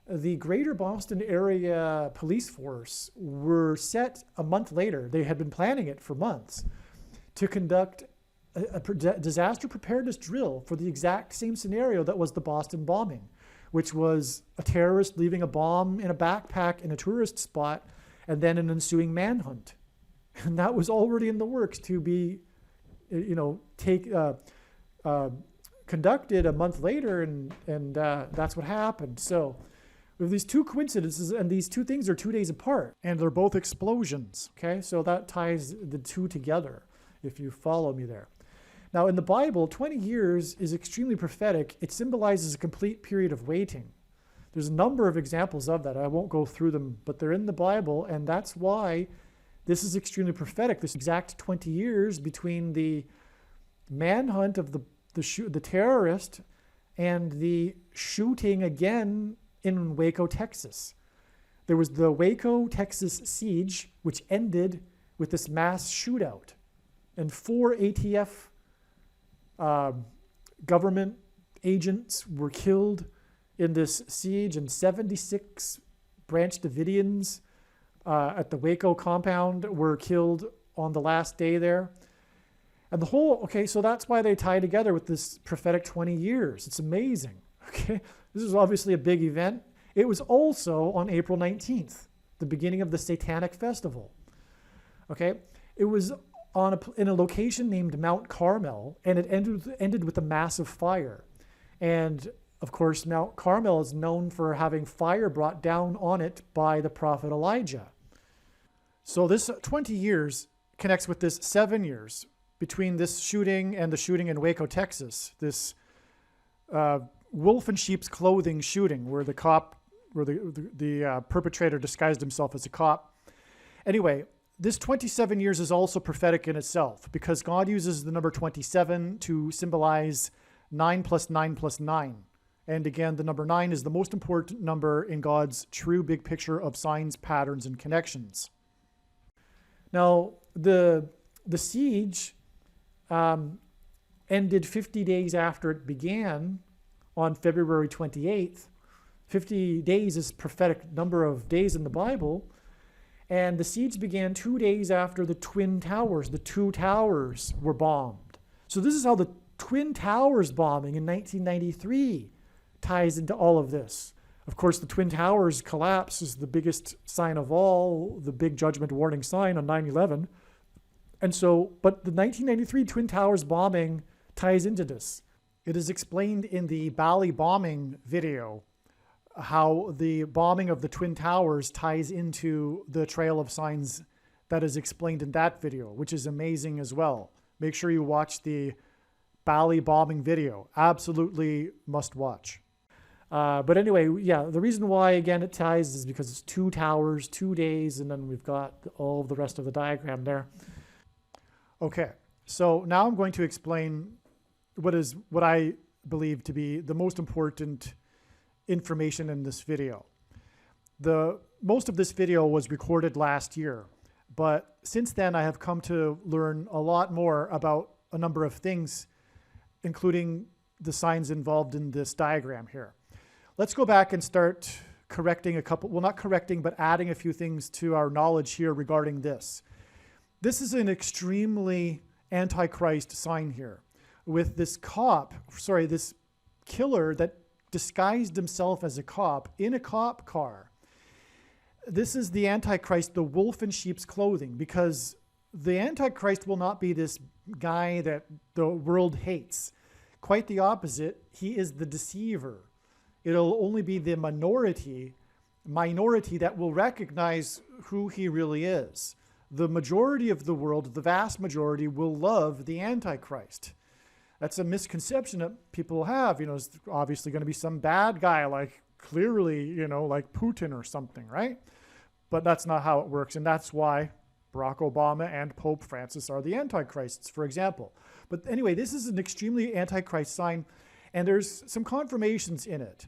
S1: the greater Boston area police force were set a month later. They had been planning it for months to conduct a disaster preparedness drill for the exact same scenario that was the Boston bombing, which was a terrorist leaving a bomb in a backpack in a tourist spot and then an ensuing manhunt. And that was already in the works to be conducted a month later, and that's what happened. So we have these two coincidences, and these two things are 2 days apart, and they're both explosions. Okay, so that ties the two together, if you follow me there. Now, in the Bible, 20 years is extremely prophetic. It symbolizes a complete period of waiting. There's a number of examples of that. I won't go through them, but they're in the Bible, and that's why this is extremely prophetic. This exact 20 years between the manhunt of the terrorist and the shooting again in Waco, Texas. There was the Waco, Texas siege, which ended with this mass shootout. And 4 ATF government agents were killed in this siege, and 76 Branch Davidians at the Waco compound were killed on the last day there. And the whole, okay, so that's why they tie together with this prophetic 20 years. It's amazing, okay? This is obviously a big event. It was also on April 19th, the beginning of the Satanic Festival, okay? It was in a location named Mount Carmel, and it ended with a massive fire. And of course, Mount Carmel is known for having fire brought down on it by the prophet Elijah. So this 20 years connects with this 7 years between this shooting and the shooting in Waco, Texas, this wolf in sheep's clothing shooting where the perpetrator disguised himself as a cop. Anyway, this 27 years is also prophetic in itself because God uses the number 27 to symbolize 9 plus 9 plus 9. And again, the number 9 is the most important number in God's true big picture of signs, patterns, and connections. Now, the siege ended 50 days after it began on February 28th. 50 days is a prophetic number of days in the Bible. And the siege began 2 days after the Twin Towers. The two towers were bombed. So this is how the Twin Towers bombing in 1993 ties into all of this. Of course, the Twin Towers collapse is the biggest sign of all, the big judgment warning sign on 9/11. And so, but the 1993 Twin Towers bombing ties into this. It is explained in the Bali bombing video how the bombing of the Twin Towers ties into the trail of signs that is explained in that video, which is amazing as well. Make sure you watch the Bali bombing video. Absolutely must watch. But anyway, yeah, the reason why, again, it ties is because it's 2 towers, 2 days, and then we've got all of the rest of the diagram there. Okay, so now I'm going to explain what I believe to be the most important information in this video. Most of this video was recorded last year, but since then I have come to learn a lot more about a number of things, including the signs involved in this diagram here. Let's go back and start correcting a couple, well, not correcting, but adding a few things to our knowledge here regarding this. This is an extremely antichrist sign here with this this killer that disguised himself as a cop in a cop car. This is the Antichrist, the wolf in sheep's clothing, because the Antichrist will not be this guy that the world hates. Quite the opposite. He is the deceiver. It'll only be the minority that will recognize who he really is. The majority of the world, the vast majority, will love the Antichrist. That's a misconception that people have. It's obviously going to be some bad guy, like clearly, like Putin or something, right? But that's not how it works. And that's why Barack Obama and Pope Francis are the Antichrists, for example. But anyway, this is an extremely Antichrist sign, and there's some confirmations in it.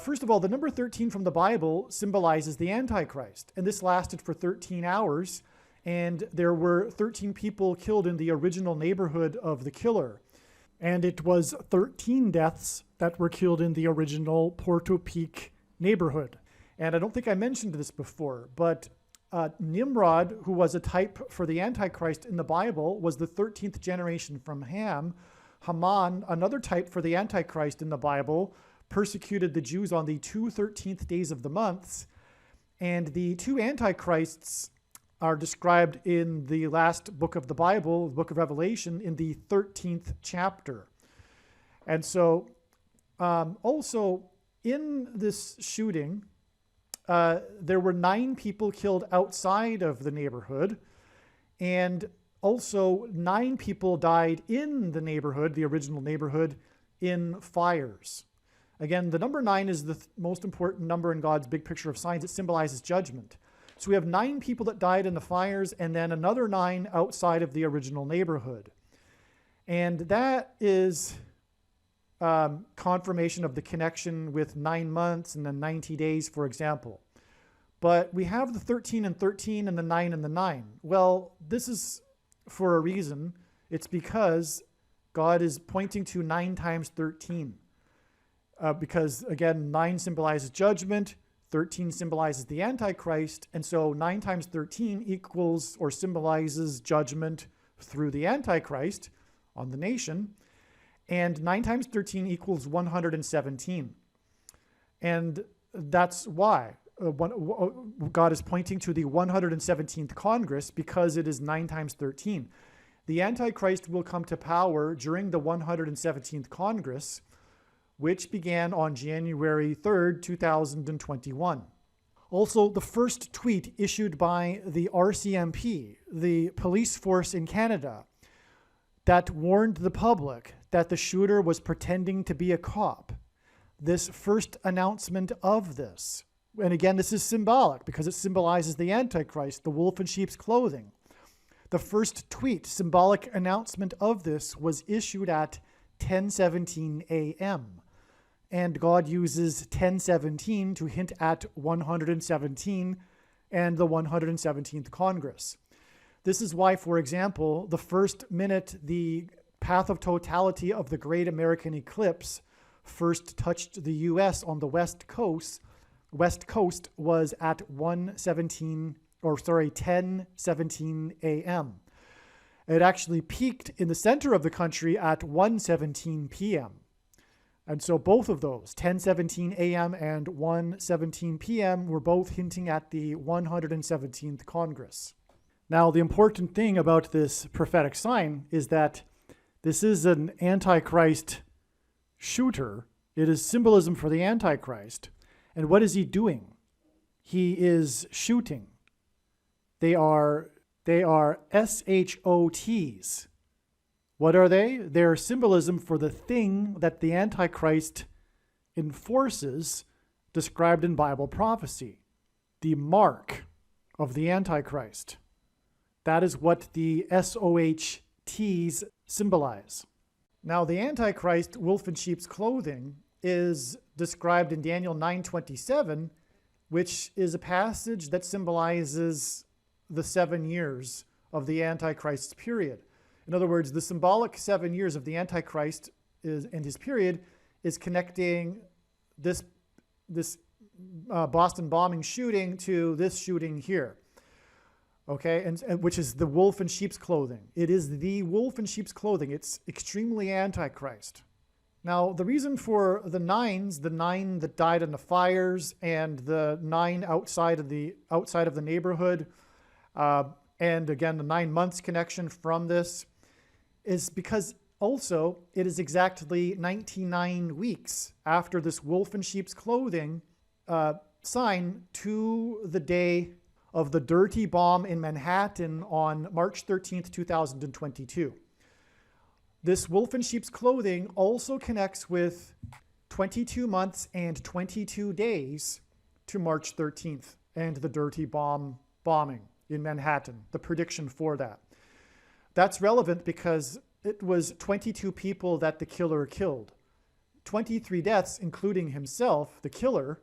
S1: First of all, the number 13 from the Bible symbolizes the Antichrist, and this lasted for 13 hours, and there were 13 people killed in the original neighborhood of the killer. And it was 13 deaths that were killed in the original Porto Peak neighborhood. And I don't think I mentioned this before, but Nimrod, who was a type for the Antichrist in the Bible, was the 13th generation from Ham. Haman, another type for the Antichrist in the Bible, persecuted the Jews on the 2 13th days of the months. And the two Antichrists are described in the last book of the Bible, the book of Revelation, in the 13th chapter. And so also in this shooting, there were 9 people killed outside of the neighborhood, and also 9 people died in the neighborhood, the original neighborhood, in fires. Again, the number 9 is the most important number in God's big picture of signs. It symbolizes judgment. So we have 9 people that died in the fires, and then another 9 outside of the original neighborhood. And that is confirmation of the connection with 9 months and then 90 days, for example. But we have the 13 and 13 and the 9 and the 9. Well, this is for a reason. It's because God is pointing to 9 times 13. Because, again, 9 symbolizes judgment, 13 symbolizes the Antichrist, and so 9 times 13 equals or symbolizes judgment through the Antichrist on the nation, and 9 times 13 equals 117. And that's why God is pointing to the 117th Congress, because it is 9 times 13. The Antichrist will come to power during the 117th Congress, which began on January 3rd, 2021. Also, the first tweet issued by the RCMP, the police force in Canada, that warned the public that the shooter was pretending to be a cop. This first announcement of this, and again, this is symbolic because it symbolizes the Antichrist, the wolf in sheep's clothing. The first tweet, symbolic announcement of this, was issued at 10:17 a.m. And God uses 1017 to hint at 117 and the 117th Congress. This is why, for example, the first minute the path of totality of the Great American Eclipse first touched the U.S. on the West Coast was at 10:17 a.m. It actually peaked in the center of the country at 1:17 p.m. And so both of those, 10:17 a.m. and 1:17 p.m., were both hinting at the 117th Congress. Now, the important thing about this prophetic sign is that this is an Antichrist shooter. It is symbolism for the Antichrist. And what is he doing? He is shooting. They are SHOTs. What are they? They're symbolism for the thing that the Antichrist enforces, described in Bible prophecy. The mark of the Antichrist. That is what the SOHTs symbolize. Now, the Antichrist, wolf in sheep's clothing, is described in Daniel 9:27, which is a passage that symbolizes the 7 years of the Antichrist's period. In other words, the symbolic 7 years of the Antichrist and his period is connecting this Boston bombing shooting to this shooting here. Okay, and which is the wolf in sheep's clothing. It is the wolf in sheep's clothing. It's extremely Antichrist. Now, the reason for the 9s, the 9 that died in the fires, and the 9 outside of the neighborhood, and again the 9 months connection from this, is because also it is exactly 99 weeks after this wolf in sheep's clothing sign to the day of the dirty bomb in Manhattan on March 13th, 2022. This wolf in sheep's clothing also connects with 22 months and 22 days to March 13th and the dirty bomb bombing in Manhattan, the prediction for that. That's relevant because it was 22 people that the killer killed. 23 deaths, including himself, the killer,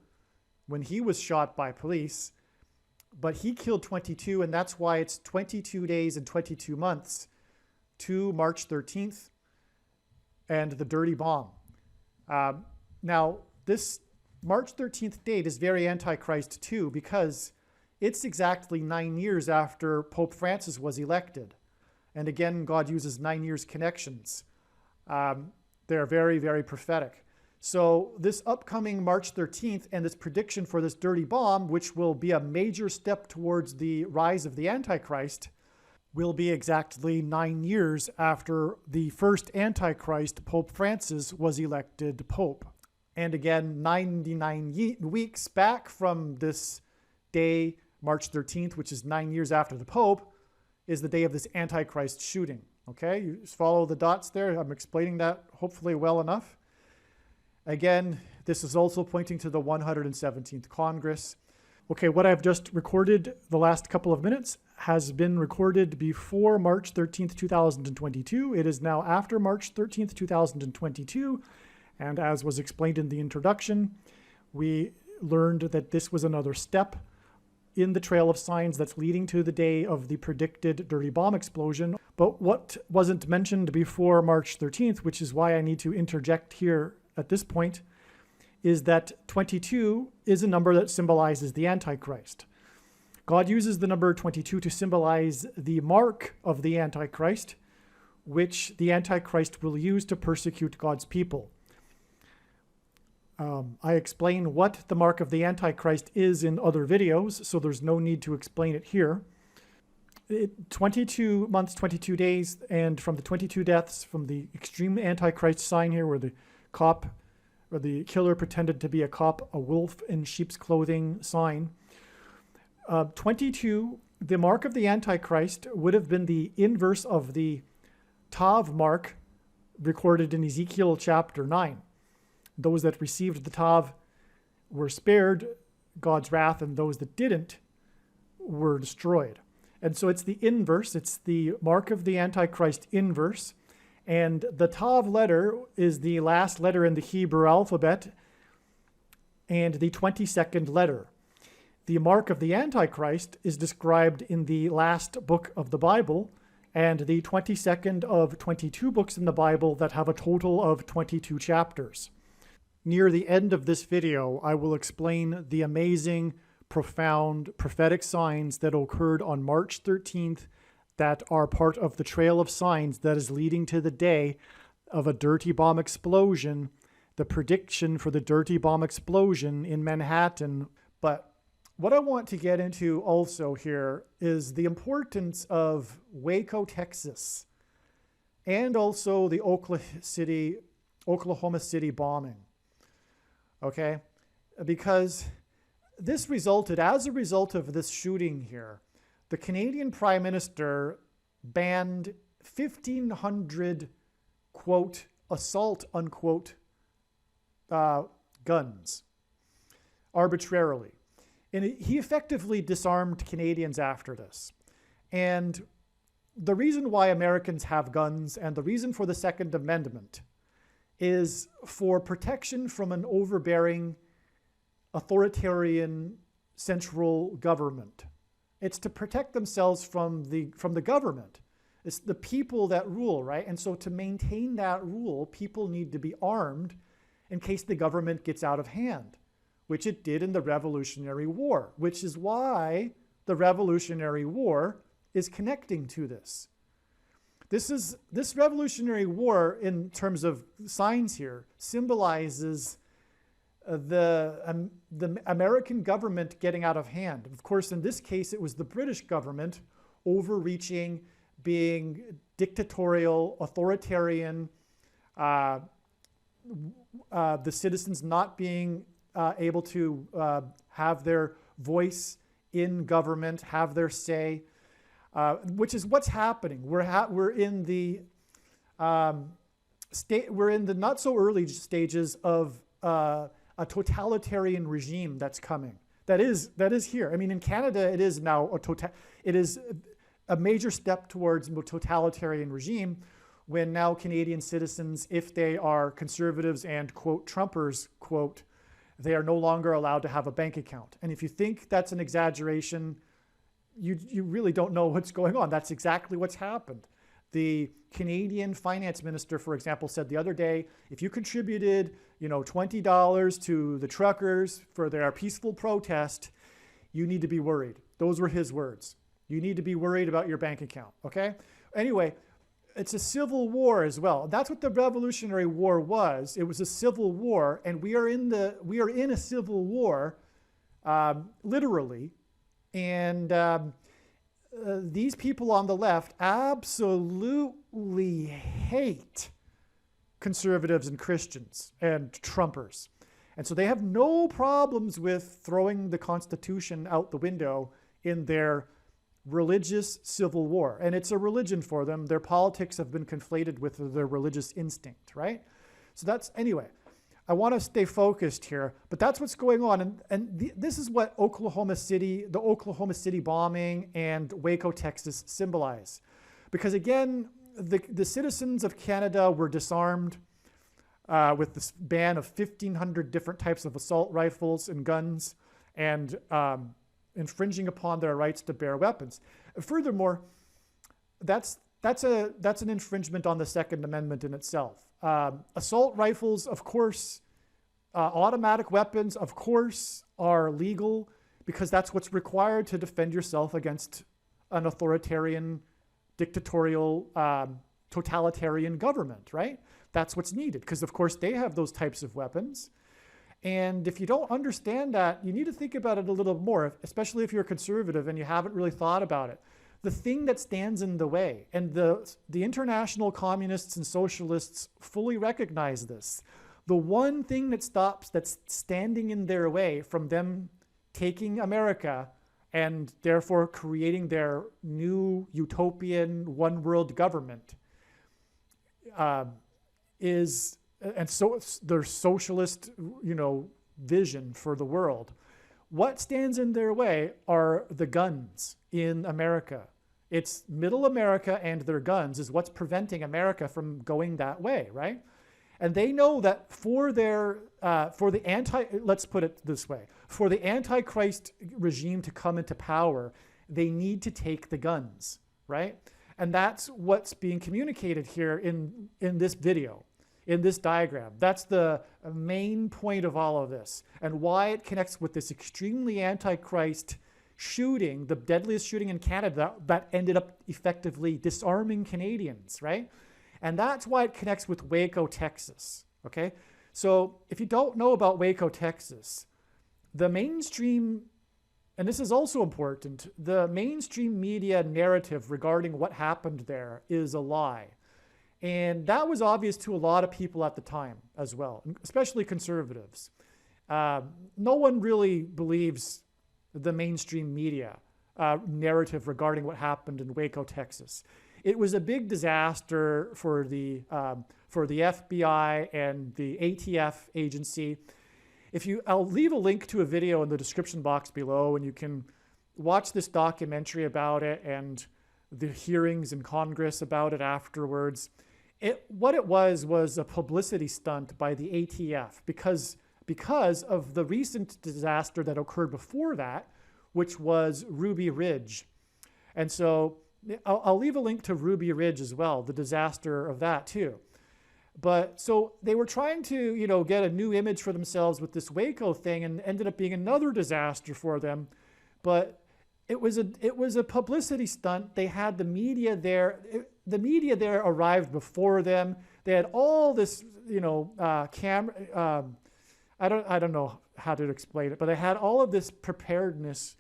S1: when he was shot by police, but he killed 22, and that's why it's 22 days and 22 months to March 13th and the dirty bomb. Now, this March 13th date is very Antichrist too, because it's exactly 9 years after Pope Francis was elected. And again, God uses 9 years connections. They're very, very prophetic. So this upcoming March 13th and this prediction for this dirty bomb, which will be a major step towards the rise of the Antichrist, will be exactly 9 years after the first Antichrist, Pope Francis, was elected Pope. And again, 99 weeks back from this day, March 13th, which is 9 years after the Pope, is the day of this Antichrist shooting. Okay, you just follow the dots there. I'm explaining that hopefully well enough. Again, this is also pointing to the 117th Congress. Okay, what I've just recorded the last couple of minutes has been recorded before March 13th, 2022. It is now after March 13th, 2022. And as was explained in the introduction, we learned that this was another step in the trail of signs that's leading to the day of the predicted dirty bomb explosion. But what wasn't mentioned before March 13th, which is why I need to interject here at this point, is that 22 is a number that symbolizes the Antichrist. God uses the number 22 to symbolize the mark of the Antichrist, which the Antichrist will use to persecute God's people. I explain what the mark of the Antichrist is in other videos, so there's no need to explain it here. 22 months, 22 days, and from the 22 deaths, from the extreme Antichrist sign here, where the cop or the killer pretended to be a cop, a wolf in sheep's clothing sign. 22, the mark of the Antichrist would have been the inverse of the Tav mark recorded in Ezekiel chapter 9. Those that received the Tav were spared God's wrath, and those that didn't were destroyed. And so it's the inverse, it's the mark of the Antichrist inverse. And the Tav letter is the last letter in the Hebrew alphabet and the 22nd letter. The mark of the Antichrist is described in the last book of the Bible and the 22nd of 22 books in the Bible that have a total of 22 chapters. Near the end of this video, I will explain the amazing, profound prophetic signs that occurred on March 13th that are part of the trail of signs that is leading to the day of a dirty bomb explosion, the prediction for the dirty bomb explosion in Manhattan. But what I want to get into also here is the importance of Waco, Texas, and also the Oklahoma City bombing. Okay? Because this resulted, as a result of this shooting here, the Canadian Prime Minister banned 1,500, quote, assault, unquote, guns arbitrarily. And he effectively disarmed Canadians after this. And the reason why Americans have guns and the reason for the Second Amendment is for protection from an overbearing, authoritarian central government. It's to protect themselves from the government. It's the people that rule, right? And so to maintain that rule, people need to be armed in case the government gets out of hand, which it did in the Revolutionary War, which is why the Revolutionary War is connecting to this. This Revolutionary War, in terms of signs here, symbolizes the American government getting out of hand. Of course, in this case, it was the British government overreaching, being dictatorial, authoritarian, the citizens not being able to have their voice in government, have their say, which is what's happening. We're in the not so early stages of a totalitarian regime that's coming. That is here. I mean, in Canada, it is now it is a major step towards a totalitarian regime, when now Canadian citizens, if they are conservatives and, quote, Trumpers, quote, they are no longer allowed to have a bank account. And if you think that's an exaggeration, you really don't know what's going on. That's exactly what's happened. The Canadian finance minister, for example, said the other day, if you contributed, $20 to the truckers for their peaceful protest, you need to be worried. Those were his words. You need to be worried about your bank account, okay? Anyway, it's a civil war as well. That's what the Revolutionary War was. It was a civil war, and we are in a civil war, literally. And these people on the left absolutely hate conservatives and Christians and Trumpers. And so they have no problems with throwing the Constitution out the window in their religious civil war. And it's a religion for them. Their politics have been conflated with their religious instinct, right? So that's, anyway, I want to stay focused here, but that's what's going on. And this is what the Oklahoma City bombing and Waco, Texas symbolize. Because again, the citizens of Canada were disarmed with this ban of 1,500 different types of assault rifles and guns, and infringing upon their rights to bear weapons. Furthermore, that's an infringement on the Second Amendment in itself. Assault rifles, of course, automatic weapons, of course, are legal because that's what's required to defend yourself against an authoritarian, dictatorial, totalitarian government, right? That's what's needed because, of course, they have those types of weapons. And if you don't understand that, you need to think about it a little more, especially if you're a conservative and you haven't really thought about it. The thing that stands in the way, and the international communists and socialists fully recognize this, the one thing that's standing in their way from them taking America and therefore creating their new utopian one world government is, and so their socialist, vision for the world. What stands in their way are the guns in America. It's middle America and their guns is what's preventing America from going that way, right? And they know that let's put it this way, for the Antichrist regime to come into power, they need to take the guns, right? And that's what's being communicated here in this video, in this diagram. That's the main point of all of this, and why it connects with this extremely Antichrist shooting, the deadliest shooting in Canada that ended up effectively disarming Canadians, right? And that's why it connects with Waco, Texas, okay? So if you don't know about Waco, Texas, the mainstream, and this is also important, the mainstream media narrative regarding what happened there is a lie. And that was obvious to a lot of people at the time as well, especially conservatives. No one really believes the mainstream media narrative regarding what happened in Waco, Texas. It was a big disaster for the FBI and the ATF agency. I'll leave a link to a video in the description box below, and you can watch this documentary about it. And the hearings in Congress about it afterwards. What it was a publicity stunt by the ATF because of the recent disaster that occurred before that, which was Ruby Ridge. And so I'll leave a link to Ruby Ridge as well, the disaster of that too. But so they were trying to, get a new image for themselves with this Waco thing, and ended up being another disaster for them. But it was a publicity stunt. They had the media there. The media there arrived before them. They had all this, camera. I don't know how to explain it, but they had all of this preparedness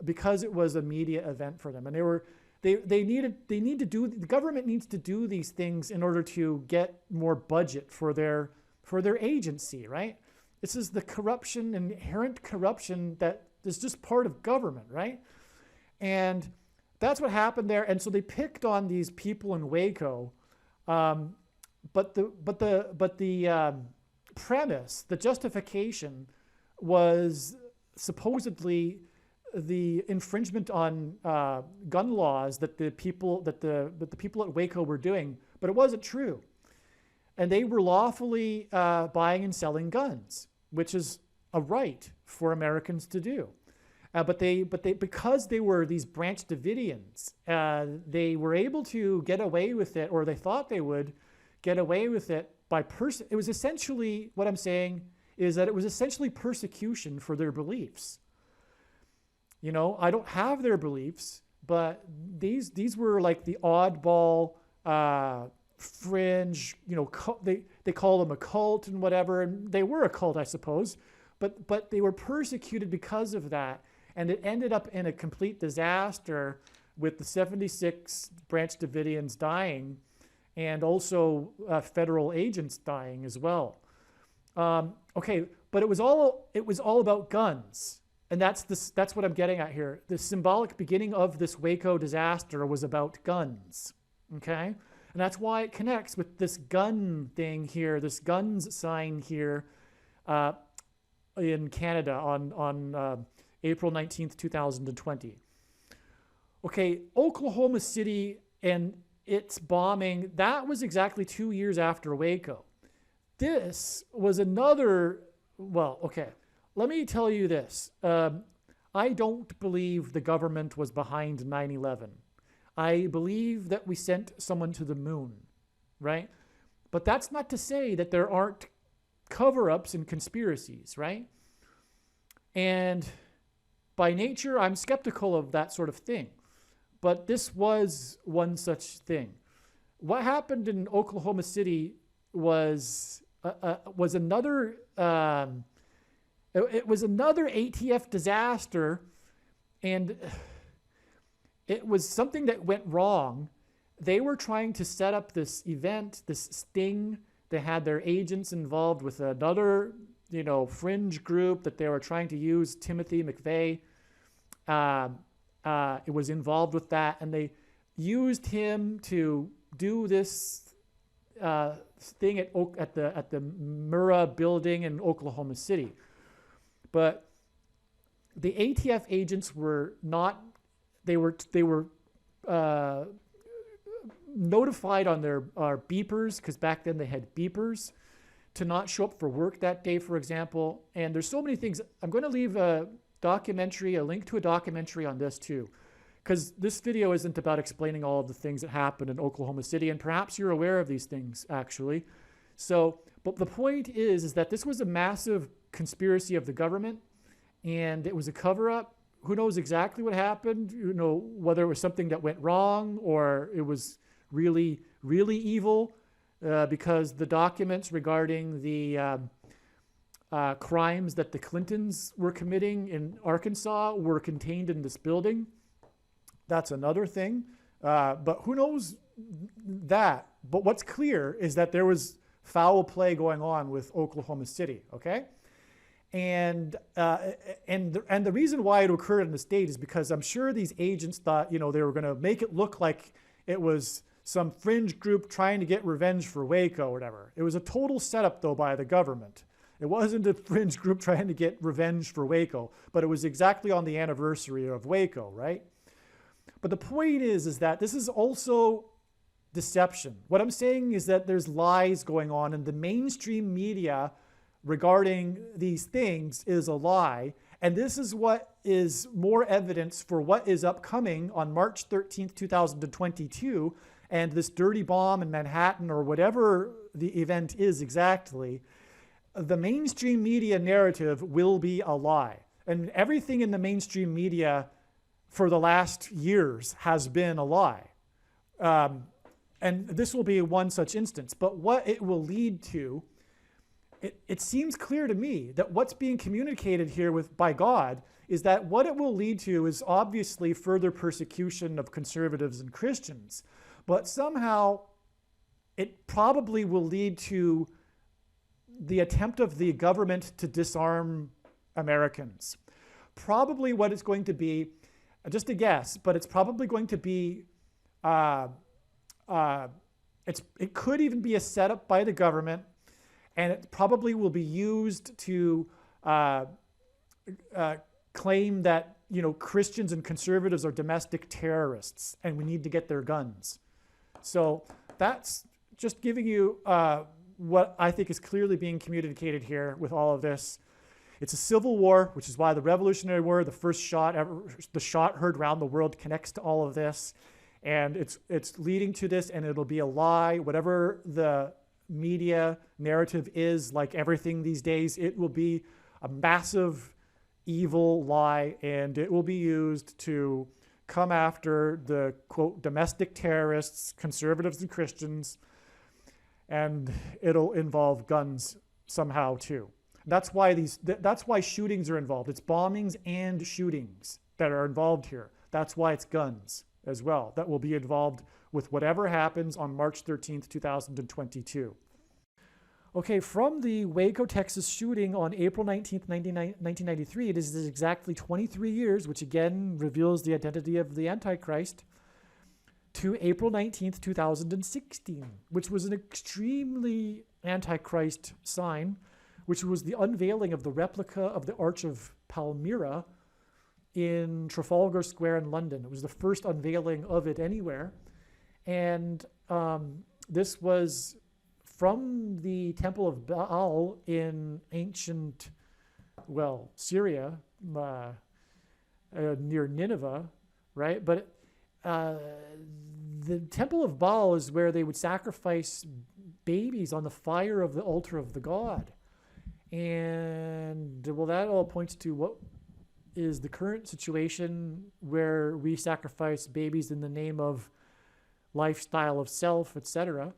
S1: because it was a media event for them, and the government needs to do these things in order to get more budget for their agency, right? This is the corruption, inherent corruption that is just part of government, right? And that's what happened there. And so they picked on these people in Waco, but the premise, the justification, was supposedly the infringement on gun laws that the people at Waco were doing, but it wasn't true. And they were lawfully buying and selling guns, which is a right for Americans to do. But because they were these Branch Davidians, they were able to get away with it, or they thought they would get away with it it was essentially, what I'm saying is that it was essentially persecution for their beliefs. I don't have their beliefs, but these were like the oddball, fringe, they call them a cult and whatever, and they were a cult, I suppose, but they were persecuted because of that. And it ended up in a complete disaster with the 76 Branch Davidians dying, and also federal agents dying as well. Okay, but it was all about guns, and that's what I'm getting at here. The symbolic beginning of this Waco disaster was about guns. Okay, and that's why it connects with this gun thing here, this guns sign here in Canada on April 19th, 2020. Okay, Oklahoma City and its bombing, that was exactly 2 years after Waco. This was another, let me tell you this. I don't believe the government was behind 9/11. I believe that we sent someone to the moon, right? But that's not to say that there aren't cover-ups and conspiracies, right? And by nature, I'm skeptical of that sort of thing. But this was one such thing. What happened in Oklahoma City was another it was another ATF disaster, and it was something that went wrong. They were trying to set up this event, this sting. They had their agents involved with another, fringe group that they were trying to use. Timothy McVeigh it was involved with that, and they used him to do this thing at the Murrah building in Oklahoma City. But the ATF agents were not. They were notified on their beepers, because back then they had beepers, to not show up for work that day, for example. And there's so many things. I'm going to leave a link to a documentary on this too, because this video isn't about explaining all of the things that happened in Oklahoma City, and perhaps you're aware of these things actually. So, but the point is that this was a massive conspiracy of the government, and it was a cover-up. Who knows exactly what happened? Whether it was something that went wrong or it was really, really evil, because the documents regarding the crimes that the Clintons were committing in Arkansas were contained in this building. That's another thing. But who knows that? But what's clear is that there was foul play going on with Oklahoma City, okay? And the reason why it occurred in the state is because I'm sure these agents thought, they were going to make it look like it was some fringe group trying to get revenge for Waco or whatever. It was a total setup, though, by the government. It wasn't a fringe group trying to get revenge for Waco, but it was exactly on the anniversary of Waco, right? But the point is that this is also deception. What I'm saying is that there's lies going on, and the mainstream media regarding these things is a lie. And this is what is more evidence for what is upcoming on March 13th, 2022, and this dirty bomb in Manhattan, or whatever the event is exactly. The mainstream media narrative will be a lie. And everything in the mainstream media for the last years has been a lie. And this will be one such instance. But what it will lead to, it seems clear to me that what's being communicated here by God is that what it will lead to is obviously further persecution of conservatives and Christians. But somehow it probably will lead to the attempt of the government to disarm Americans. Probably what it's going to be, just a guess, but it's probably going to be, it could even be a setup by the government, and it probably will be used to claim that, you know, Christians and conservatives are domestic terrorists and we need to get their guns. So that's just giving you what I think is clearly being communicated here with all of this. It's a civil war, which is why the Revolutionary War, the first shot ever, the shot heard around the world, connects to all of this. And it's leading to this, and it'll be a lie. Whatever the media narrative is, like everything these days, it will be a massive evil lie, and it will be used to come after the, quote, domestic terrorists, conservatives and Christians, and it'll involve guns somehow too. That's why shootings are involved. It's bombings and shootings that are involved here. That's why it's guns as well that will be involved with whatever happens on March 13th, 2022. Okay, from the Waco, Texas shooting on April 19th, 1993, it is exactly 23 years, which again reveals the identity of the Antichrist, to April 19th, 2016, which was an extremely Antichrist sign, which was the unveiling of the replica of the Arch of Palmyra in Trafalgar Square in London. It was the first unveiling of it anywhere. And this was from the Temple of Baal in ancient, well, Syria, near Nineveh, right? But the Temple of Baal is where they would sacrifice babies on the fire of the altar of the god. And well, that all points to what is the current situation, where we sacrifice babies in the name of lifestyle of self, etc.,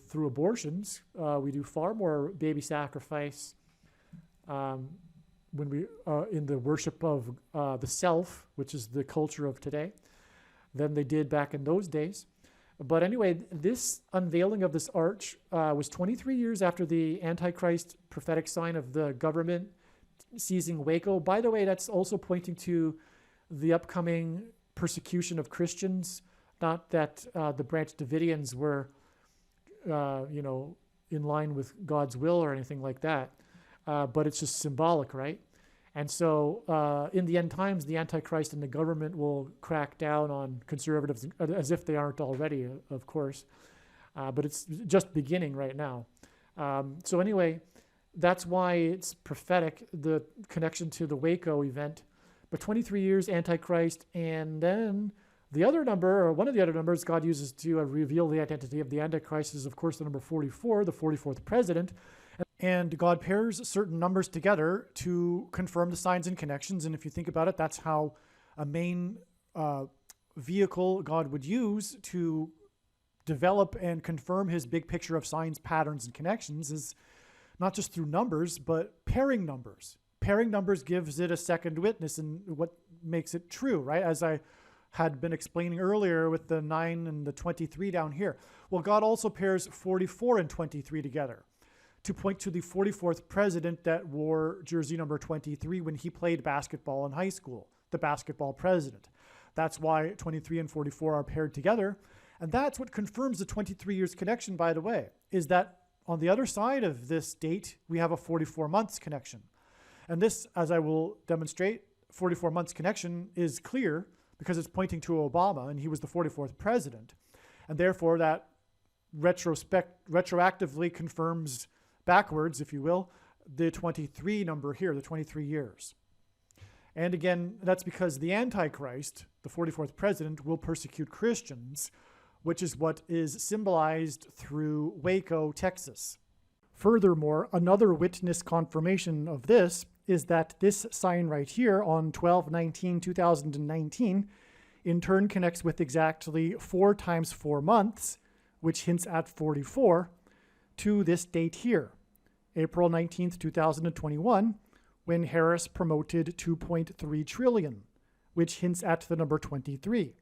S1: through abortions. We do far more baby sacrifice when we in the worship of the self, which is the culture of today, than they did back in those days. But anyway, this unveiling of this arch was 23 years after the Antichrist prophetic sign of the government seizing Waco. By the way, that's also pointing to the upcoming persecution of Christians. Not that the Branch Davidians were, in line with God's will or anything like that, but it's just symbolic, right? And so in the end times, the Antichrist and the government will crack down on conservatives, as if they aren't already, of course. But it's just beginning right now. So anyway, that's why it's prophetic, the connection to the Waco event. But 23 years, Antichrist, and then the other number, or one of the other numbers God uses to reveal the identity of the Antichrist is, of course, the number 44, the 44th president. And God pairs certain numbers together to confirm the signs and connections. And if you think about it, that's how a main vehicle God would use to develop and confirm his big picture of signs, patterns, and connections is not just through numbers, but pairing numbers. Pairing numbers gives it a second witness and what makes it true, right? As I had been explaining earlier with the 9 and the 23 down here. Well, God also pairs 44 and 23 together to point to the 44th president that wore jersey number 23 when he played basketball in high school, the basketball president. That's why 23 and 44 are paired together. And that's what confirms the 23 years connection, by the way, is that on the other side of this date, we have a 44 months connection. And this, as I will demonstrate, 44 months connection is clear because it's pointing to Obama, and he was the 44th president. And therefore, that retroactively confirms backwards, if you will, the 23 number here, the 23 years. And again, that's because the Antichrist, the 44th president, will persecute Christians, which is what is symbolized through Waco, Texas. Furthermore, another witness confirmation of this is that this sign right here on 12/19/2019 in turn connects with exactly 4 times 4 months, which hints at 44, to this date here, April 19th, 2021, when Harris promoted 2.3 trillion, which hints at the number 23.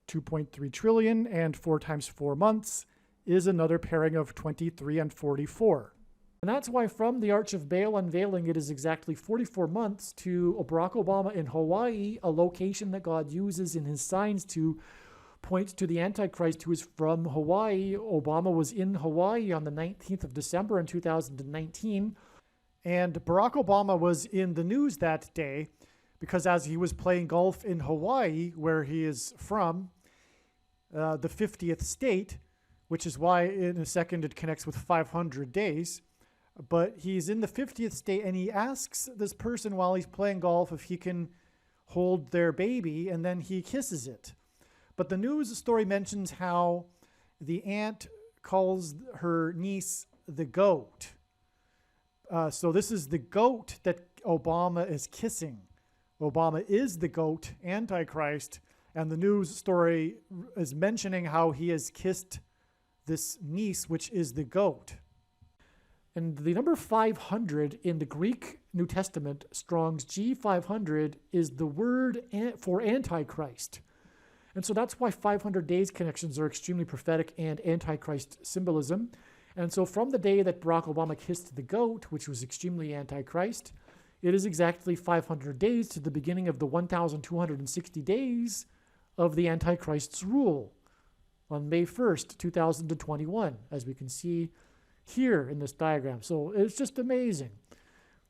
S1: 2.3 trillion and 4 times 4 months is another pairing of 23 and 44. And that's why from the Arch of Baal unveiling, it is exactly 44 months to Barack Obama in Hawaii, a location that God uses in his signs to point to the Antichrist, who is from Hawaii. Obama was in Hawaii on the 19th of December in 2019. And Barack Obama was in the news that day because as he was playing golf in Hawaii, where he is from, the 50th state, which is why in a second it connects with 500 days. But he's in the 50th state and he asks this person while he's playing golf if he can hold their baby, and then he kisses it. But the news story mentions how the aunt calls her niece the goat. So this is the goat that Obama is kissing. Obama is the goat, Antichrist, and the news story is mentioning how he has kissed this niece, which is the goat. And the number 500 in the Greek New Testament, Strong's G500, is the word for Antichrist. And so that's why 500 days connections are extremely prophetic and Antichrist symbolism. And so from the day that Barack Obama kissed the goat, which was extremely Antichrist, it is exactly 500 days to the beginning of the 1,260 days of the Antichrist's rule on May 1st, 2021, as we can see here in this diagram. So it's just amazing.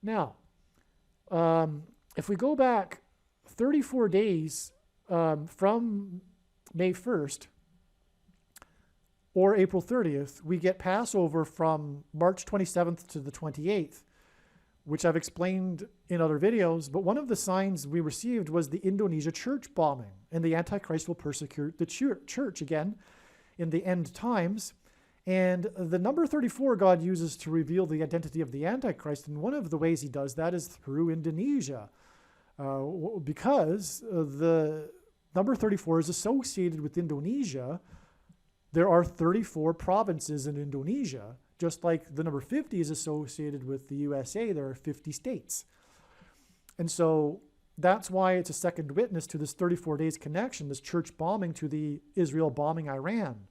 S1: Now, if we go back 34 days from May 1st or April 30th, we get Passover from March 27th to the 28th, which I've explained in other videos. But one of the signs we received was the Indonesia church bombing, and the Antichrist will persecute the church again in the end times. And the number 34 God uses to reveal the identity of the Antichrist, and one of the ways he does that is through Indonesia, because the number 34 is associated with Indonesia. There are 34 provinces in Indonesia, just like the number 50 is associated with the USA. There are 50 states. And so that's why it's a second witness to this 34 days connection, this church bombing to the Israel bombing Iran.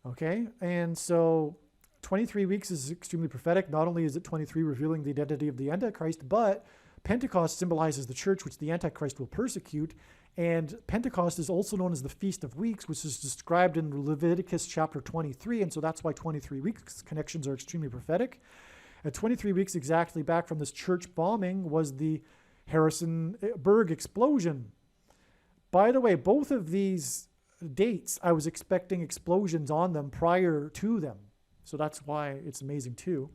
S1: Okay, and so 23 weeks is extremely prophetic. Not only is it 23 revealing the identity of the Antichrist, but Pentecost symbolizes the church, which the Antichrist will persecute. And Pentecost is also known as the Feast of Weeks, which is described in Leviticus chapter 23. And so that's why 23 weeks connections are extremely prophetic. At 23 weeks exactly back from this church bombing was the Harrisonburg explosion. By the way, both of these dates, I was expecting explosions on them prior to them. So that's why it's amazing too.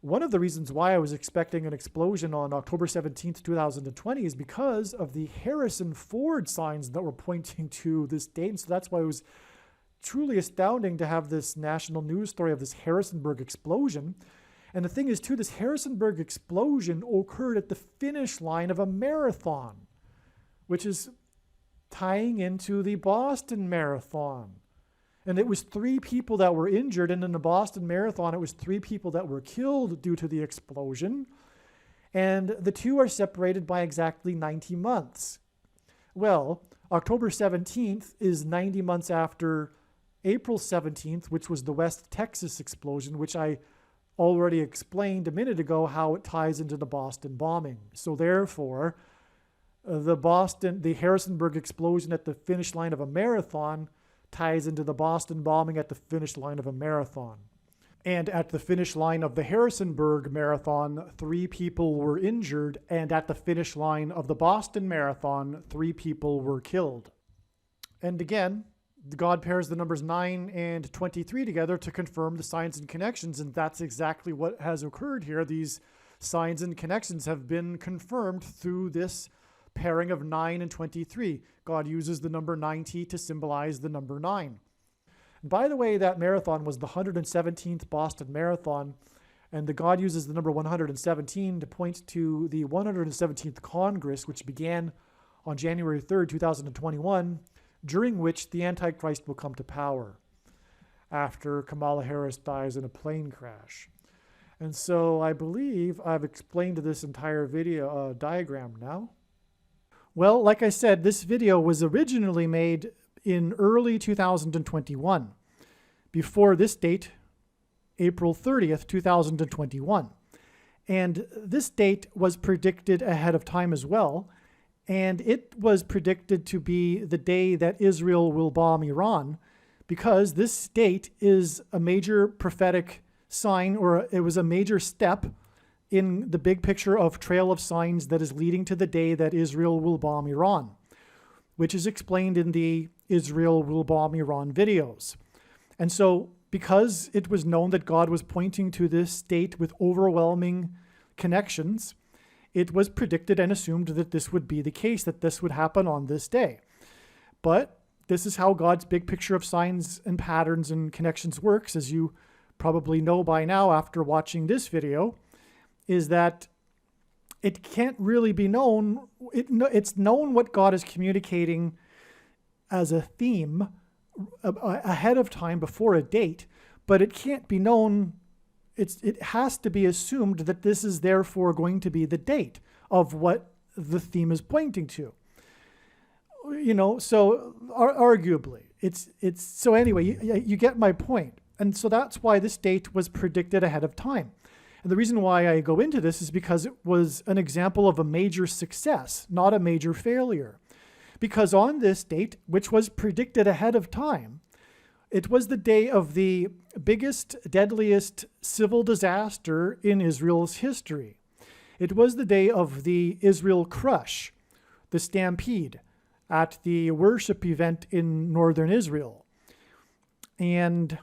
S1: One of the reasons why I was expecting an explosion on October 17th, 2020 is because of the Harrison Ford signs that were pointing to this date. And so that's why it was truly astounding to have this national news story of this Harrisonburg explosion. And the thing is too, this Harrisonburg explosion occurred at the finish line of a marathon, which is tying into the Boston Marathon. And it was 3 people that were injured, and in the Boston Marathon, it was 3 people that were killed due to the explosion. And the 2 are separated by exactly 90 months. Well, October 17th is 90 months after April 17th, which was the West Texas explosion, which I already explained a minute ago how it ties into the Boston bombing. So therefore, the Harrisonburg explosion at the finish line of a marathon ties into the Boston bombing at the finish line of a marathon. And at the finish line of the Harrisonburg Marathon, 3 people were injured. And at the finish line of the Boston Marathon, 3 people were killed. And again, God pairs the numbers 9 and 23 together to confirm the signs and connections. And that's exactly what has occurred here. These signs and connections have been confirmed through this pairing of 9 and 23. God uses the number 90 to symbolize the number 9. And by the way, that marathon was the 117th Boston Marathon, and the God uses the number 117 to point to the 117th Congress, which began on January 3rd, 2021, during which the Antichrist will come to power after Kamala Harris dies in a plane crash. And so I believe I've explained this entire video diagram now. Well, like I said, this video was originally made in early 2021, before this date, April 30th, 2021. And this date was predicted ahead of time as well, and it was predicted to be the day that Israel will bomb Iran, because this date is a major prophetic sign, or it was a major step in the big picture of trail of signs that is leading to the day that Israel will bomb Iran, which is explained in the Israel will bomb Iran videos. And so because it was known that God was pointing to this date with overwhelming connections, it was predicted and assumed that this would be the case, that this would happen on this day. But this is how God's big picture of signs and patterns and connections works, as you probably know by now after watching this video, is that it can't really be known. It's known what God is communicating as a theme ahead of time before a date, but it can't be known. It has to be assumed that this is therefore going to be the date of what the theme is pointing to. You know, so arguably, it's so anyway, you get my point. And so that's why this date was predicted ahead of time. And the reason why I go into this is because it was an example of a major success, not a major failure. Because on this date, which was predicted ahead of time, it was the day of the biggest, deadliest civil disaster in Israel's history. It was the day of the Israel Crush, the stampede at the worship event in northern Israel. And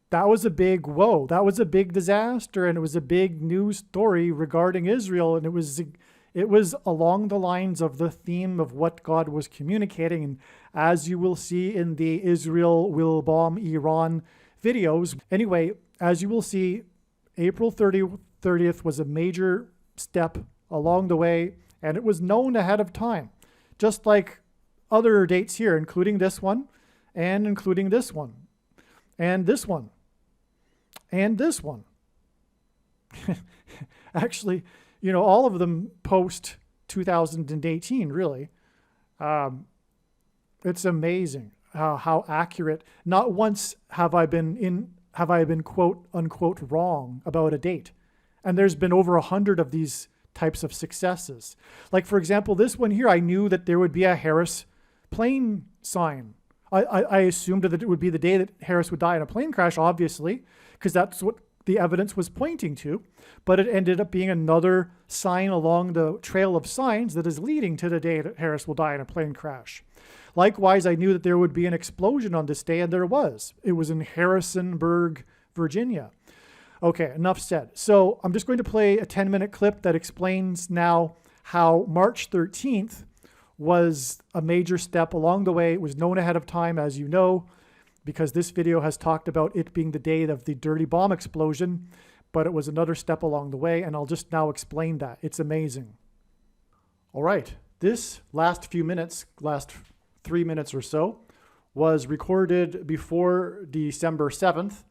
S1: that was a big whoa. That was a big disaster, and it was a big news story regarding Israel, and it was along the lines of the theme of what God was communicating. And as you will see in the Israel will bomb Iran videos, anyway, as you will see, April 30th was a major step along the way, and it was known ahead of time, just like other dates here, including this one, and including this one, and this one, and this one. Actually, you know, all of them post 2018, really. It's amazing how accurate. Not once have I been quote unquote wrong about a date. And there's been over 100 of these types of successes. Like, for example, this one here, I knew that there would be a Harris plane sign. I assumed that it would be the day that Harris would die in a plane crash, obviously, because that's what the evidence was pointing to. But it ended up being another sign along the trail of signs that is leading to the day that Harris will die in a plane crash. Likewise, I knew that there would be an explosion on this day, and there was. It was in Harrisonburg, Virginia. Okay, enough said. So I'm just going to play a 10-minute clip that explains now how March 13th was a major step along the way. It was known ahead of time, as you know, because this video has talked about it being the day of the dirty bomb explosion, but it was another step along the way, and I'll just now explain that. It's amazing. All right, this last few minutes, last 3 minutes or so, was recorded before December 7th,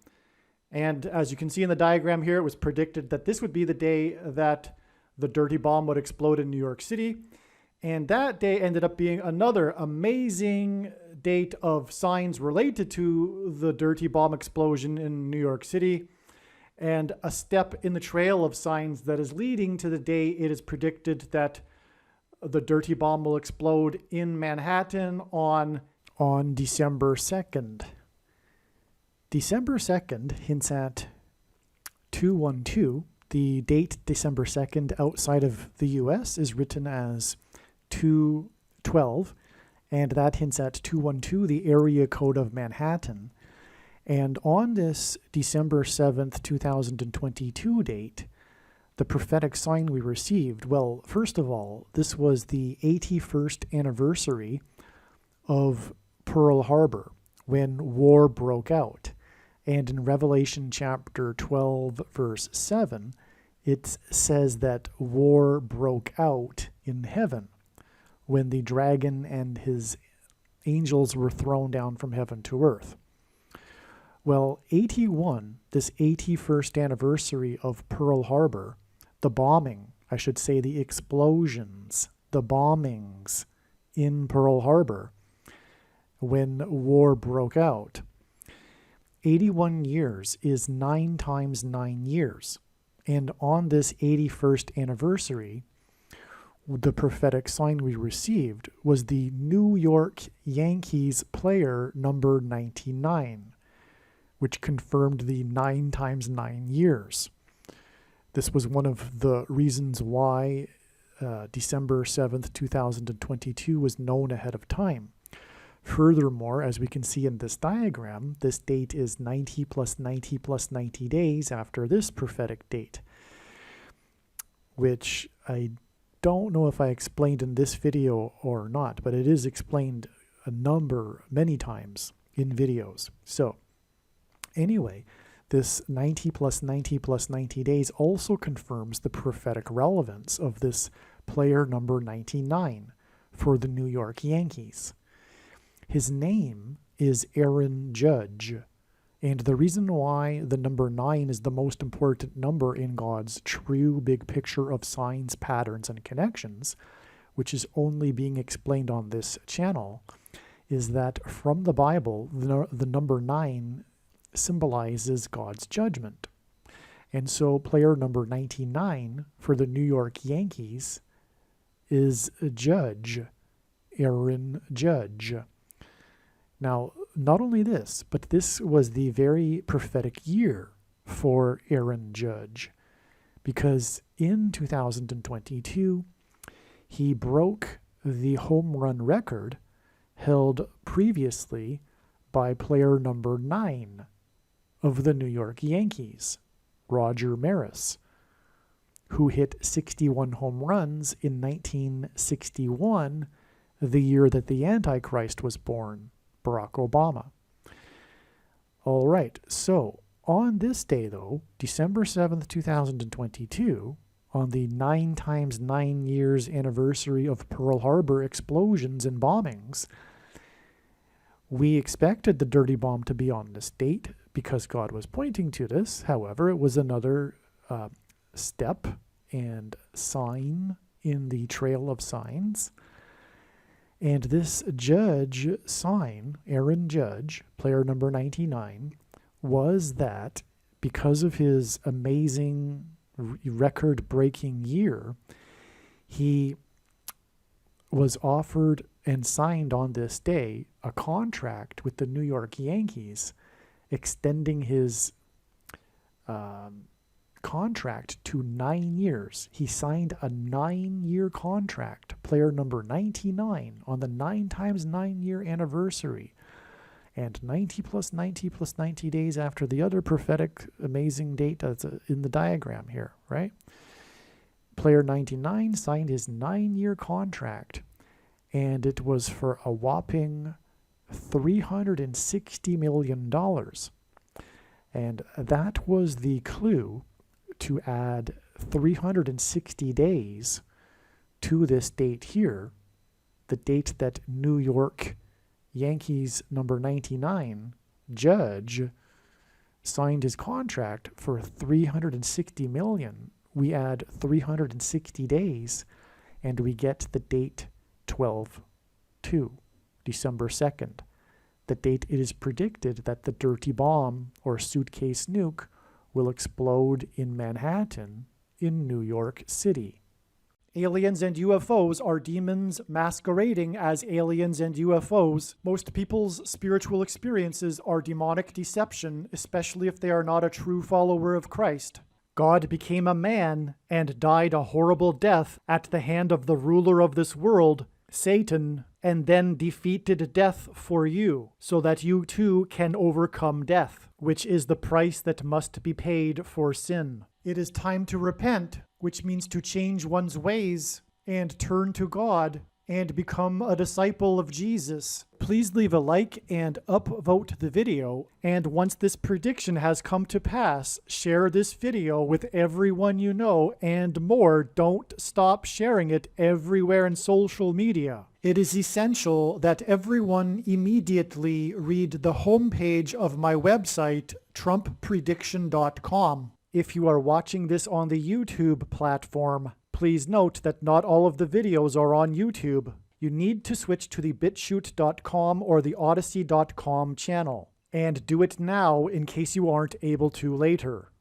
S1: and as you can see in the diagram here, it was predicted that this would be the day that the dirty bomb would explode in New York City. And that day ended up being another amazing date of signs related to the dirty bomb explosion in New York City, and a step in the trail of signs that is leading to the day it is predicted that the dirty bomb will explode in Manhattan on December 2nd. December 2nd hints at 212, the date December 2nd outside of the US is written as 212, and that hints at 212, the area code of Manhattan. And on this December 7th, 2022 date, the prophetic sign we received, well, first of all, this was the 81st anniversary of Pearl Harbor when war broke out. And in Revelation chapter 12, verse 7, it says that war broke out in heaven when the dragon and his angels were thrown down from heaven to earth. Well, 81, this 81st anniversary of Pearl Harbor, the bombing, I should say the explosions, the bombings in Pearl Harbor when war broke out. 81 years is 9 times 9 years. And on this 81st anniversary, the prophetic sign we received was the New York Yankees player number 99, which confirmed the 9 times 9 years. This was one of the reasons why December 7th, 2022 was known ahead of time. Furthermore, as we can see in this diagram, this date is 90 plus 90 plus 90 days after this prophetic date, which I don't know if I explained in this video or not, but it is explained many times in videos. So anyway, this 90 plus 90 plus 90 days also confirms the prophetic relevance of this player number 99 for the New York Yankees. His name is Aaron Judge, and the reason why the number 9 is the most important number in God's true big picture of signs, patterns, and connections, which is only being explained on this channel, is that from the Bible, the number 9 symbolizes God's judgment. And so player number 99 for the New York Yankees is Judge, Aaron Judge. Now, not only this, but this was the very prophetic year for Aaron Judge, because in 2022, he broke the home run record held previously by player number 9 of the New York Yankees, Roger Maris, who hit 61 home runs in 1961, the year that the Antichrist was born, Barack Obama. All right, so on this day, though, December 7th, 2022, on the 9 times 9 years anniversary of Pearl Harbor explosions and bombings, we expected the dirty bomb to be on this date because God was pointing to this. However, it was another step and sign in the trail of signs. And this Judge sign, Aaron Judge, player number 99, was that because of his amazing record-breaking year, he was offered and signed on this day a contract with the New York Yankees, extending his contract to 9 years. He signed a 9-year contract, player number 99, on the 9 times 9 year anniversary. And 90 plus 90 plus 90 days after the other prophetic amazing date that's in the diagram here, right? Player 99 signed his 9-year contract, and it was for a whopping $360 million. And that was the clue to add 360 days to this date here, the date that New York Yankees number 99, Judge, signed his contract for $360 million. We add 360 days, and we get the date 12/2, December 2nd, the date it is predicted that the dirty bomb or suitcase nuke will explode in Manhattan in New York City. aliens and UFOs are demons masquerading as aliens and UFOs. Most people's spiritual experiences are demonic deception, especially if they are not a true follower of Christ. God became a man and died a horrible death at the hand of the ruler of this world, Satan, and then defeated death for you, so that you too can overcome death, which is the price that must be paid for sin. It is time to repent, which means to change one's ways and turn to God and become a disciple of Jesus. Please leave a like and upvote the video, and once this prediction has come to pass, share this video with everyone you know, and more, don't stop sharing it everywhere in social media. It is essential that everyone immediately read the homepage of my website, TrumpPrediction.com. If you are watching this on the YouTube platform, please note that not all of the videos are on YouTube. You need to switch to the BitChute.com or the Odyssey.com channel. And do it now in case you aren't able to later.